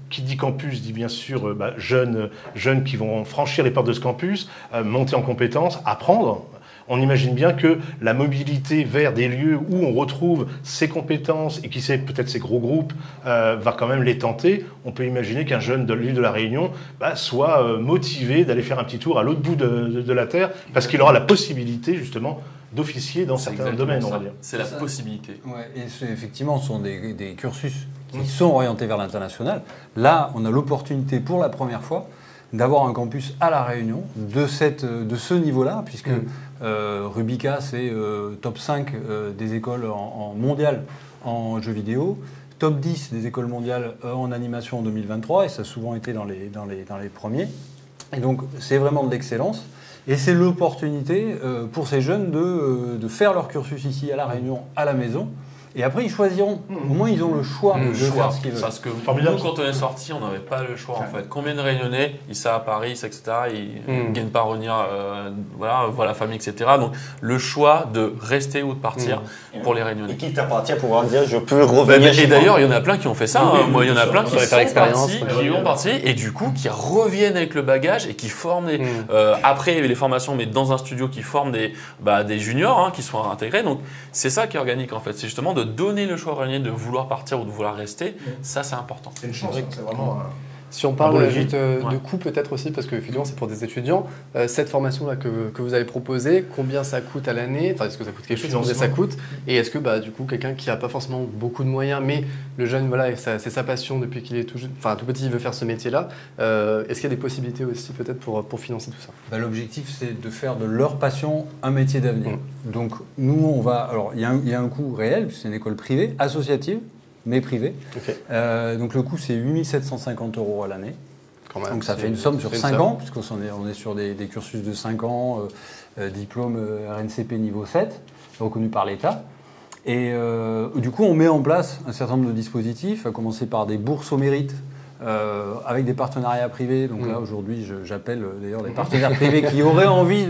qui dit campus dit bien sûr jeunes qui vont franchir les portes de ce campus, monter en compétences, apprendre. On imagine bien que la mobilité vers des lieux où on retrouve ses compétences et qui sait peut-être ces gros groupes va quand même les tenter. On peut imaginer qu'un jeune de l'île de la Réunion soit motivé d'aller faire un petit tour à l'autre bout de la Terre parce qu'il aura la possibilité justement d'officier dans certains domaines, on va dire. C'est la possibilité. Ouais, et effectivement, ce sont des cursus qui sont orientés vers l'international. Là, on a l'opportunité pour la première fois d'avoir un campus à La Réunion de ce niveau-là, puisque Rubica, c'est top 5 des écoles en mondial en jeux vidéo, top 10 des écoles mondiales en animation en 2023, et ça a souvent été dans les premiers. Et donc, c'est vraiment de l'excellence. Et c'est l'opportunité pour ces jeunes de faire leur cursus ici à La Réunion, à la maison. Et après, ils choisiront. Au moins, ils ont le choix de faire ce qu'ils veulent. Parce que nous, quand on est sortis, on n'avait pas le choix en fait. Combien de Réunionnais, ils sont à Paris, etc., ils ne gagnent pas à revenir, voir la famille, etc. Donc, le choix de rester ou de partir pour les Réunionnais. Et quitte à partir pour pouvoir dire, je peux revenir. Et d'ailleurs, il y en a plein qui ont fait ça. Moi, il y en a plein qui sont partis et du coup, qui reviennent avec le bagage et qui forment après les formations, mais dans un studio qui forme des juniors qui sont intégrés. Donc, c'est ça qui est organique en fait. C'est justement de donner le choix aux Réunionnais de vouloir partir ou de vouloir rester. Ça, c'est important. C'est une chance, c'est vraiment... Si on parle juste de coût peut-être aussi, parce qu'effectivement c'est pour des étudiants, cette formation-là que vous avez proposée, combien ça coûte à l'année? Enfin, est-ce que ça coûte quelque chose? Combien ça coûte? Et est-ce que du coup quelqu'un qui n'a pas forcément beaucoup de moyens, mais le jeune, c'est sa passion depuis qu'il est tout petit, il veut faire ce métier-là, est-ce qu'il y a des possibilités aussi peut-être pour financer tout ça? L'objectif c'est de faire de leur passion un métier d'avenir. Donc nous alors il y a un coût réel, puisque c'est une école privée, associative, mais privé. Okay. Donc le coût, c'est 8 750 € à l'année. Donc ça fait une somme sur 5 ans, puisqu'on est sur des cursus de 5 ans, diplôme RNCP niveau 7, reconnu par l'État. Et du coup, on met en place un certain nombre de dispositifs, à commencer par des bourses au mérite avec des partenariats privés. Donc là, aujourd'hui, j'appelle d'ailleurs des partenaires privés qui auraient envie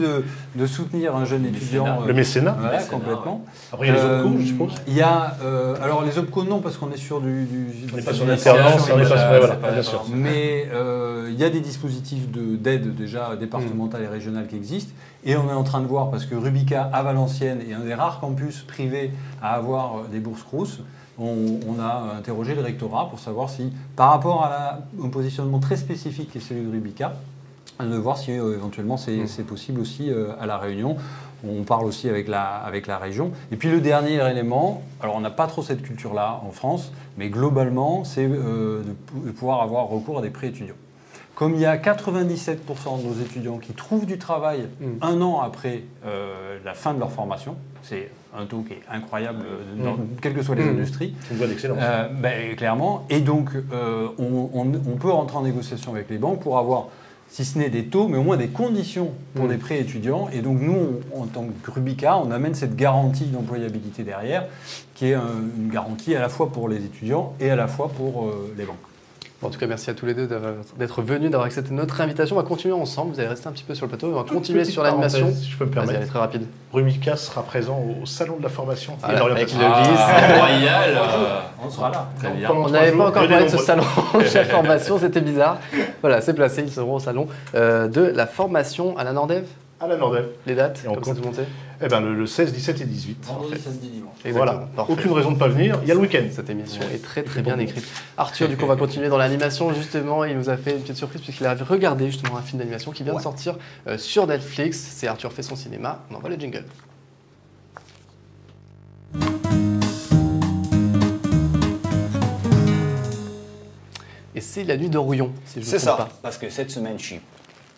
de soutenir un jeune étudiant. Le mécénat. Voilà, mécénat, complètement. Après, il y a les OPCO, je suppose. Il y a, alors les OPCO, non, parce qu'on est sur On n'est pas sur l'alternance, on n'est pas sur... Voilà, bien sûr. Mais il y a des dispositifs d'aide déjà départementales et régionales qui existent. Et on est en train de voir, parce que Rubica à Valenciennes est un des rares campus privés à avoir des bourses Crous, on a interrogé le rectorat pour savoir si, par rapport au positionnement très spécifique qui est celui de Rubica, de voir si éventuellement c'est possible aussi à La Réunion. On parle aussi avec la région. Et puis le dernier élément, alors on n'a pas trop cette culture-là en France, mais globalement, c'est de pouvoir avoir recours à des prêts étudiants. Comme il y a 97% de nos étudiants qui trouvent du travail un an après la fin de leur formation, c'est un taux qui est incroyable, dans quelles que soient les industries. C'est une voie d'excellence. Clairement. Et donc, on peut rentrer en négociation avec les banques pour avoir, si ce n'est des taux, mais au moins des conditions pour des prêts étudiants. Et donc, nous, en tant que Rubica, on amène cette garantie d'employabilité derrière, qui est une garantie à la fois pour les étudiants et à la fois pour les banques. Bon, en tout cas, merci à tous les deux d'être venus, d'avoir accepté notre invitation. On va continuer ensemble. Vous allez rester un petit peu sur le plateau. On va continuer sur l'animation. Si je peux me permettre. Vas-y, allez, très rapide. Rubica sera présent au salon de la formation et de Avec l'orientation. le Royal. On sera là. Très bien. On n'avait pas encore parlé de ce salon de la formation, c'était bizarre. Voilà, c'est placé, ils seront au salon de la formation à la Nordev. À la Nordev. Les dates, Et on comme ça tout le monde sait. Eh ben, le 16, 17 et 18. Vendredi, samedi, dimanche. Voilà, Parfait. aucune raison de ne pas venir. Il y a le week-end. Cette émission est très très bien écrite. Arthur, du coup, on va continuer dans l'animation. Justement, il nous a fait une petite surprise puisqu'il a regardé justement un film d'animation qui vient de sortir sur Netflix. C'est Arthur fait son cinéma. On envoie le jingle. Et c'est La Nuit d'Orion, si je ne me C'est trompe ça, pas. parce que cette semaine, je suis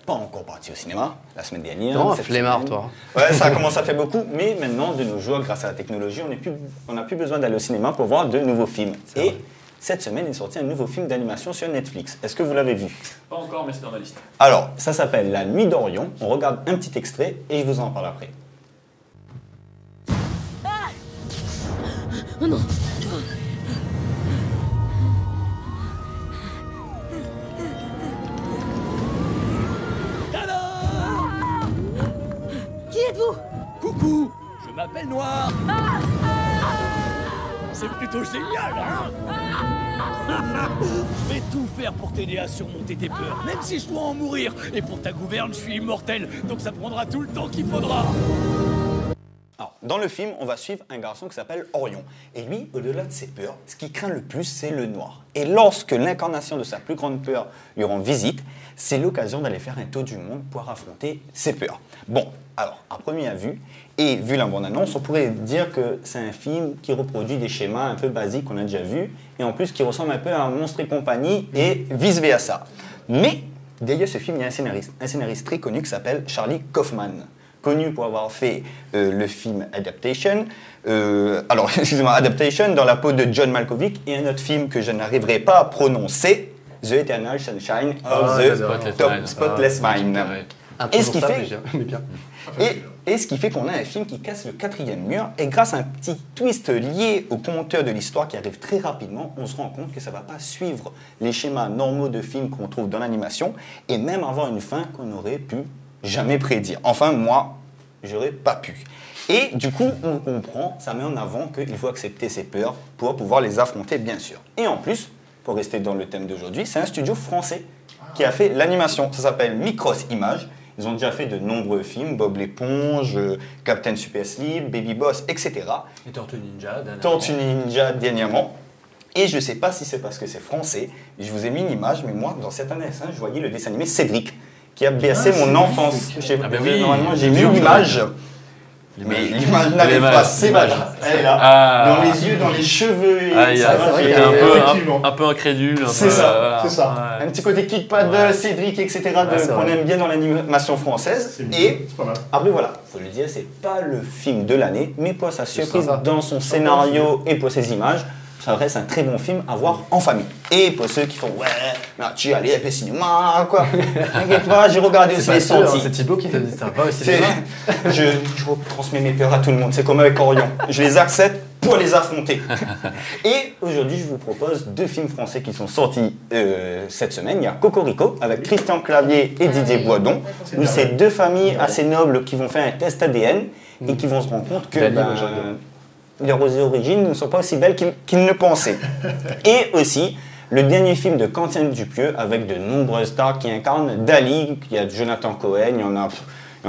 pas encore parti au cinéma, la semaine dernière. Non, cette flemmard, semaine. toi. Ouais, ça commence à faire beaucoup, mais maintenant, de nos jours, grâce à la technologie, on n'a plus besoin d'aller au cinéma pour voir de nouveaux films. Et cette semaine est sorti un nouveau film d'animation sur Netflix. Est-ce que vous l'avez vu? Pas encore, mais c'est dans ma liste. Alors, ça s'appelle La Nuit d'Orion. On regarde un petit extrait et je vous en parle après. Oh non. Qui êtes-vous? Coucou, je m'appelle Noir. C'est plutôt génial, hein? Je vais tout faire pour t'aider à surmonter tes peurs, même si je dois en mourir. Et pour ta gouverne, je suis immortel, donc ça prendra tout le temps qu'il faudra. Alors, dans le film, on va suivre un garçon qui s'appelle Orion. Et lui, au-delà de ses peurs, ce qu'il craint le plus, c'est le noir. Et lorsque l'incarnation de sa plus grande peur lui rend visite, c'est l'occasion d'aller faire un tour du monde pour affronter ses peurs. Bon, alors, à première vue, et vu la bande-annonce, on pourrait dire que c'est un film qui reproduit des schémas un peu basiques qu'on a déjà vus, et en plus qui ressemble un peu à Monstres et compagnie, et vice-versa. Mais, derrière ce film, il y a un scénariste très connu qui s'appelle Charlie Kaufman, connu pour avoir fait le film Adaptation, Adaptation dans la peau de John Malkovich, et un autre film que je n'arriverai pas à prononcer, The Eternal Sunshine of the Spotless Mind. Et ce qui fait... Et ce qui fait qu'on a un film qui casse le quatrième mur, et grâce à un petit twist lié au conteur de l'histoire qui arrive très rapidement, on se rend compte que ça ne va pas suivre les schémas normaux de films qu'on trouve dans l'animation, et même avoir une fin qu'on n'aurait pu jamais prédire. Enfin, moi, j'aurais pas pu. Et du coup, on comprend, ça met en avant qu'il faut accepter ses peurs pour pouvoir les affronter, bien sûr. Et en plus, pour rester dans le thème d'aujourd'hui, c'est un studio français qui a fait l'animation. Ça s'appelle Micros Images. Ils ont déjà fait de nombreux films, Bob l'éponge, Captain Super Sleep, Baby Boss, etc. Et Tortue Ninja, dernièrement. Tortue Ninja, dernièrement. Et je ne sais pas si c'est parce que c'est français. Je vous ai mis une image, mais moi, dans certains dessins, je voyais le dessin animé Cédric, qui a bercé mon enfance. Normalement, j'ai mis l'image. Mais l'image n'arrive pas, c'est mal. Elle est là, dans les yeux, dans les cheveux. Un peu incrédule. C'est ça, c'est ça. Un petit côté kick-pad, Cédric, etc. qu'on aime bien dans l'animation française. Et après voilà, il faut le dire, c'est pas le film de l'année, mais pour sa surprise dans son scénario et pour ses images, ça reste un très bon film à voir en famille. Et pour ceux qui font ouais, mais tu es allé au cinéma, quoi. T'inquiète pas, j'ai regardé aussi les sorties. C'est Thibaut qui t'a dit ça, pas au cinéma. Je transmets mes peurs à tout le monde, c'est comme avec Orion. Je les accepte pour les affronter. Et aujourd'hui, je vous propose 2 films français qui sont sortis cette semaine. Il y a Cocorico avec Christian Clavier et Didier Boisdon, où c'est 2 familles assez nobles qui vont faire un test ADN et qui vont se rendre compte que leurs origines ne sont pas aussi belles qu'ils ne le pensaient. Et aussi, le dernier film de Quentin Dupieux avec de nombreuses stars qui incarnent Dali, il y a Jonathan Cohen, il y en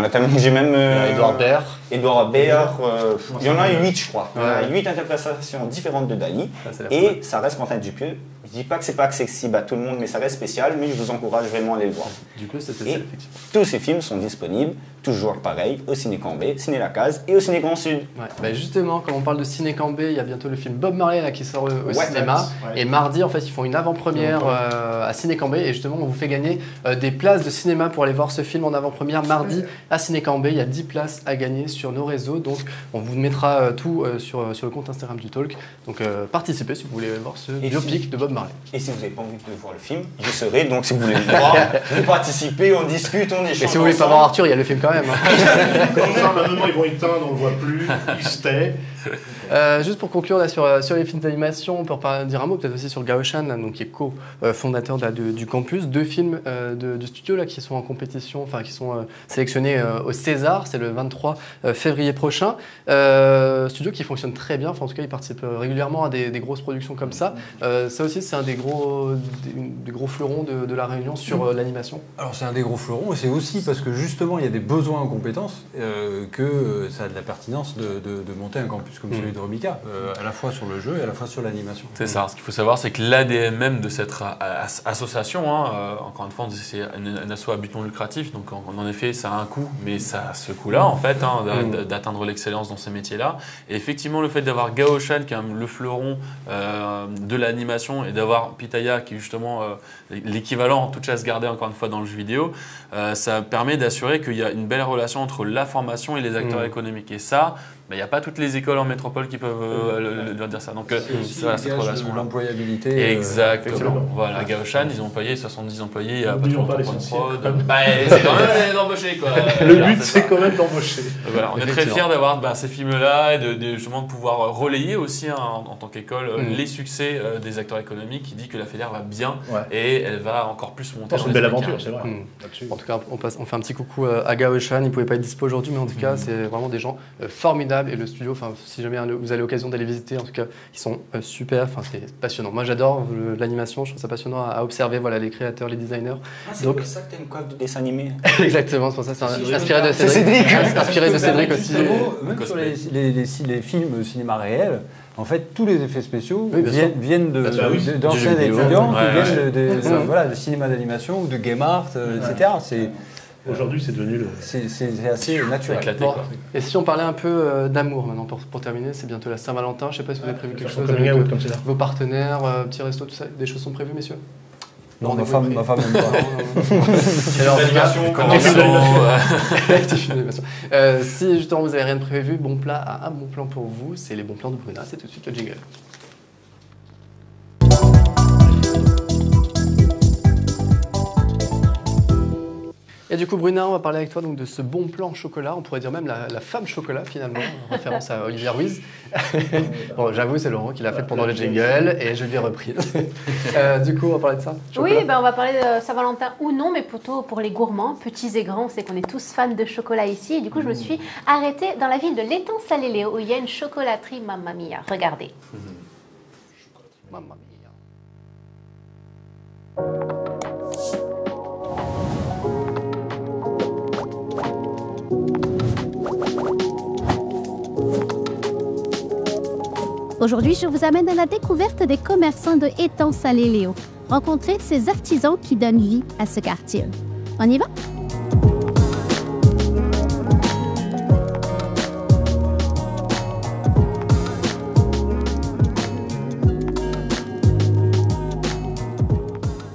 a tellement, j'ai même... Edouard Baird. Il y en a 8, je crois. Il y en a 8 interprétations différentes de Dali. Et ça reste Quentin Dupieux. Je dis pas que c'est pas accessible à tout le monde, mais ça reste spécial. Mais je vous encourage vraiment à aller le voir. Du coup, c'était ça, effectivement. Tous ces films sont disponibles, toujours pareil, au Ciné Cambé, Ciné La Case et au Ciné Grand Sud. Ouais. Bah justement, quand on parle de Ciné Cambé, il y a bientôt le film Bob Marley là, qui sort au cinéma. Ouais. Et mardi, en fait, ils font une avant-première à Ciné Cambé. Et justement, on vous fait gagner des places de cinéma pour aller voir ce film en avant-première mardi à Ciné Cambé. Il y a 10 places à gagner sur nos réseaux. Donc, on vous mettra tout sur le compte Instagram du Talk. Donc, participez si vous voulez voir ce biopic de Bob Marley. Et si vous n'avez pas envie de voir le film, j'y serai. Donc, si vous voulez le voir, vous participez, on discute, on échange. Et si vous voulez pas voir Arthur, il y a le film quand même. Comme ça, maintenant, ils vont éteindre, on ne le voit plus, ils se tait. Juste pour conclure là, sur les films d'animation, on peut dire un mot peut-être aussi sur Gaoshan, donc, qui est co-fondateur du campus. 2 films du studio là, qui sont en compétition, enfin qui sont sélectionnés au César, c'est le 23 février prochain. Studio qui fonctionne très bien, enfin, en tout cas il participe régulièrement à des grosses productions comme ça. Ça aussi c'est un des gros fleurons de la Réunion sur l'animation. Alors c'est un des gros fleurons et c'est aussi parce que justement il y a des besoins en compétences que ça a de la pertinence de monter un campus comme celui de Romica, à la fois sur le jeu et à la fois sur l'animation. C'est ça. Ce qu'il faut savoir, c'est que l'ADN même de cette association, encore une fois, c'est un asso à but non lucratif, donc en effet, ça a un coût, mais ça a ce coût-là, en fait, d'atteindre l'excellence dans ces métiers-là. Et effectivement, le fait d'avoir Gaoshan, qui est le fleuron de l'animation, et d'avoir Pitaya, qui est justement l'équivalent, toute chasse gardée, encore une fois, dans le jeu vidéo, ça permet d'assurer qu'il y a une belle relation entre la formation et les acteurs économiques. Et ça, il n'y a pas toutes les écoles en métropole qui peuvent leur dire ça. Donc, c'est cette relation-là. L'employabilité. Exactement. Voilà, Gaoshan, ils ont employé 70 employés il y a pas trop longtemps pour une prod. C'est quand même d'embaucher, quoi. Le but, c'est quand même d'embaucher. Voilà, on est très fiers d'avoir ces films-là et justement de pouvoir relayer aussi en tant qu'école les succès des acteurs économiques qui dit que la Fédère va bien et elle va encore plus monter. C'est une belle aventure, c'est vrai. En tout cas, on fait un petit coucou à Gaoshan. Il ne pouvait pas être dispo aujourd'hui, mais en tout cas, c'est vraiment des gens formidables. Et le studio, si jamais vous avez l'occasion d'aller visiter, en tout cas, ils sont super. C'est passionnant. Moi, j'adore l'animation. Je trouve ça passionnant à observer. Voilà, les créateurs, les designers. C'est pour ça que tu as une coiffe de dessin animé. Exactement, c'est pour ça. C'est inspiré de Cédric. Inspiré de Cédric aussi. Même sur les films cinéma réel. En fait, tous les effets spéciaux viennent d'anciens étudiants qui viennent de cinéma d'animation ou de game art, etc. Aujourd'hui, c'est devenu c'est assez naturel. Bon. Et si on parlait un peu d'amour maintenant, pour terminer, c'est bientôt la Saint-Valentin. Je ne sais pas si vous avez prévu quelque chose avec vos partenaires, petits restos, tout ça. Des choses sont prévues, messieurs? Non, ma femme n'aime pas. Si justement vous n'avez rien de prévu, bon plan pour vous, c'est les bons plans de Bruna. C'est tout de suite le jingle. Et du coup, Bruna, on va parler avec toi donc, de ce bon plan chocolat. On pourrait dire même la femme chocolat, finalement, en référence à Olivier Ruiz. Bon, j'avoue, c'est Laurent qui l'a fait pendant le jingle et je lui ai repris. Du coup, on va parler de ça. Chocolat. Oui, on va parler de Saint-Valentin ou non, mais plutôt pour les gourmands, petits et grands. C'est qu'on est tous fans de chocolat ici. Et du coup, je me suis arrêtée dans la ville de l'Étang-Salé-Léo où il y a une chocolaterie Mamma Mia. Regardez. Mamma Mia. Aujourd'hui, je vous amène à la découverte des commerçants de Étang-Salé-Léo. Rencontrer ces artisans qui donnent vie à ce quartier. On y va?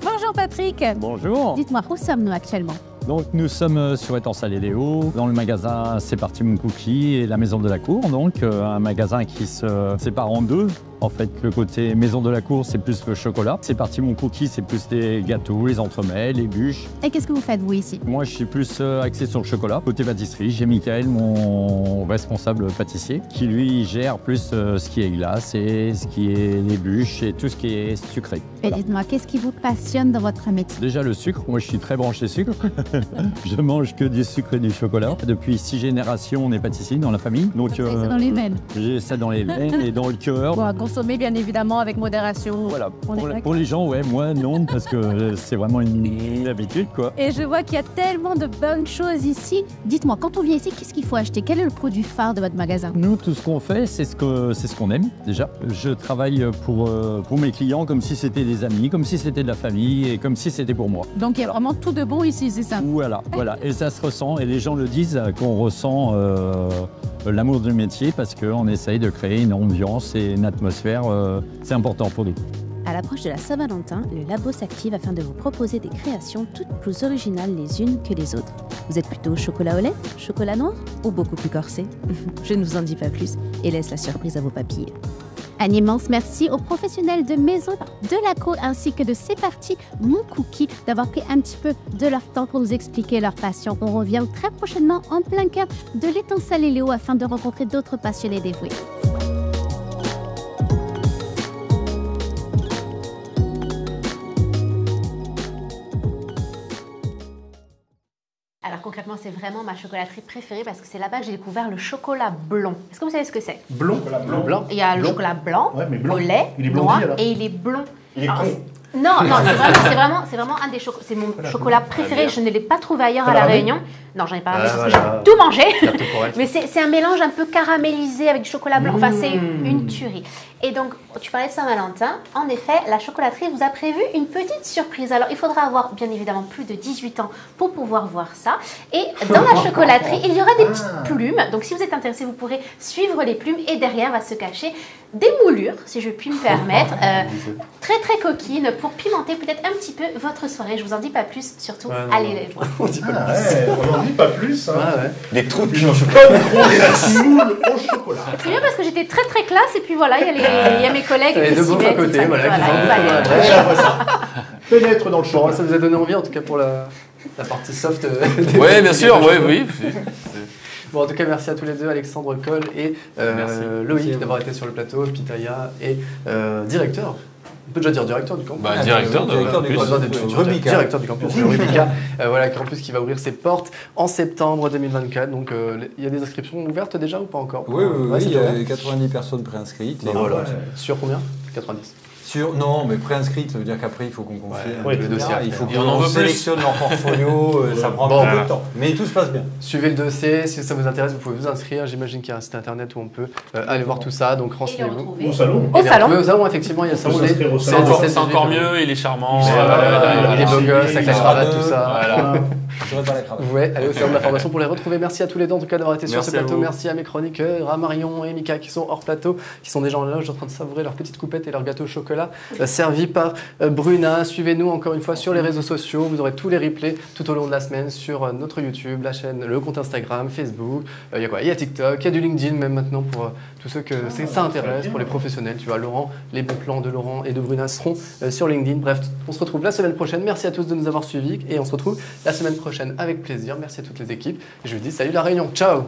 Bonjour Patrick. Bonjour. Dites-moi, où sommes-nous actuellement? Donc nous sommes sur Étang-Salé-Léo, dans le magasin C'est parti mon cookie et la maison de la cour, donc un magasin qui se sépare en deux. En fait, le côté maison de la cour, c'est plus le chocolat. C'est parti, mon cookie, c'est plus les gâteaux, les entremets, les bûches. Et qu'est-ce que vous faites, vous, ici? Moi, je suis plus axé sur le chocolat. Côté pâtisserie, j'ai Michael, mon responsable pâtissier, qui lui gère plus ce qui est glace et ce qui est les bûches et tout ce qui est sucré. Et dites-moi, qu'est-ce qui vous passionne dans votre métier? Déjà le sucre, moi je suis très branché sucre. Je mange que du sucre et du chocolat. Depuis 6 générations, on est pâtissier dans la famille. Donc C'est dans les veines. j'ai ça dans les veines et dans le cœur. Bon, à consommer bien évidemment avec modération. Voilà. On est d'accord. Pour les gens, ouais, moi non, parce que c'est vraiment une habitude, quoi. Et je vois qu'il y a tellement de bonnes choses ici. Dites-moi, quand on vient ici, qu'est-ce qu'il faut acheter? Quel est le produit phare de votre magasin? Nous, tout ce qu'on fait, c'est ce qu'on aime déjà. Je travaille pour mes clients comme si c'était des amis, comme si c'était de la famille et comme si c'était pour moi. Donc il y a vraiment tout de bon ici, c'est ça? Voilà. Et ça se ressent. Et les gens le disent qu'on ressent l'amour du métier parce qu'on essaye de créer une ambiance et une atmosphère. C'est important pour nous. À l'approche de la Saint-Valentin, le labo s'active afin de vous proposer des créations toutes plus originales les unes que les autres. Vous êtes plutôt chocolat au lait, chocolat noir ou beaucoup plus corsé? Je ne vous en dis pas plus et laisse la surprise à vos papilles. Un immense merci aux professionnels de Maison de la Cour ainsi que de C'est Parti, Mon Cookie, d'avoir pris un petit peu de leur temps pour nous expliquer leur passion. On revient très prochainement en plein cœur de l'étang Salé-Léo afin de rencontrer d'autres passionnés dévoués. Alors concrètement, c'est vraiment ma chocolaterie préférée parce que c'est là-bas que j'ai découvert le chocolat blond. Est-ce que vous savez ce que c'est? Blond. Blanc. Il y a le chocolat blanc, Ouais, mais blond. au lait, Il est blondi, noir, alors. et il est blond. Il est Alors, con. Non, c'est vraiment un des chocolats. C'est mon chocolat préféré. Je ne l'ai pas trouvé ailleurs T'as à La ramené Réunion. Non, j'en ai pas ramené parce que voilà. j'ai tout mangé. Carte pour elle. Mais c'est un mélange un peu caramélisé avec du chocolat blanc. Enfin, c'est une tuerie. Et donc, tu parlais de Saint-Valentin. En effet, la chocolaterie vous a prévu une petite surprise. Alors, il faudra avoir bien évidemment plus de 18 ans pour pouvoir voir ça. Et dans la chocolaterie, il y aura des petites plumes. Donc, si vous êtes intéressé, vous pourrez suivre les plumes. Et derrière va se cacher des moulures, si je puis me permettre, très très coquines pour pimenter peut-être un petit peu votre soirée. Je vous en dis pas plus, surtout allez les voir. On dit pas Ah ouais, on n'en dit pas plus. Hein. Des trucs. Comme des smooths au chocolat. C'est bien parce que j'étais très très classe et puis voilà, il y a mes collègues Et qui de s'y beaux à mettent, côté, tout ça. voilà, qui Voilà, sont il un peu fallait. sur la brèche. Pénètre dans le Bon, chocolat. ça vous a donné envie en tout cas pour la partie soft. Oui, bien sûr, oui. Bon, en tout cas, merci à tous les deux, Alexandre Coll et Loïc, d'avoir été sur le plateau, Pitaya et directeur. On peut déjà dire directeur du campus. Bah, directeur du campus. Rubica. Directeur du campus, le Rubica. Voilà, campus qui va ouvrir ses portes en septembre 2024. Donc, il y a des inscriptions ouvertes déjà ou pas encore? Oui, Ouais, il y c'est a ouvert. 90 personnes préinscrites. Bon, voilà. Sur combien? 90. Non, mais préinscrites, ça veut dire qu'après, il faut qu'on confie Ouais, un le dossier. Il faut Et on en qu'on veut plus. sélectionne leur portfolio, ça prend Bon, un peu de temps. Mais tout se passe bien. Suivez le dossier, si ça vous intéresse, vous pouvez vous inscrire. J'imagine qu'il y a un site internet où on peut aller voir tout ça, donc renseignez-vous. Au salon. Au salon. Au salon, effectivement, il y a le salon Faut des s'inscrire au C'est salon. encore mieux, il est charmant. Il est beau gosse, avec la cravate, tout ça. Voilà. J'aurais pas la cravate. Vous pouvez aller au salon de la formation pour les retrouver. Merci à tous les deux en tout cas d'avoir été sur Merci ce à plateau. vous. Merci à mes chroniqueurs, à Marion et Mika qui sont hors plateau, qui sont déjà en loge en train de savourer leur petite coupette et leur gâteau au chocolat servi par Bruna. Suivez-nous encore une fois sur les réseaux sociaux. Vous aurez tous les replays tout au long de la semaine sur notre YouTube, la chaîne, le compte Instagram, Facebook. Il y a quoi? Il y a TikTok, il y a du LinkedIn même maintenant pour tous ceux que ça intéresse, pour les professionnels. Tu vois, Laurent, les bons plans de Laurent et de Bruna seront sur LinkedIn. Bref, on se retrouve la semaine prochaine. Merci à tous de nous avoir suivis et on se retrouve la semaine prochaine avec plaisir. Merci à toutes les équipes. Et je vous dis salut la Réunion. Ciao.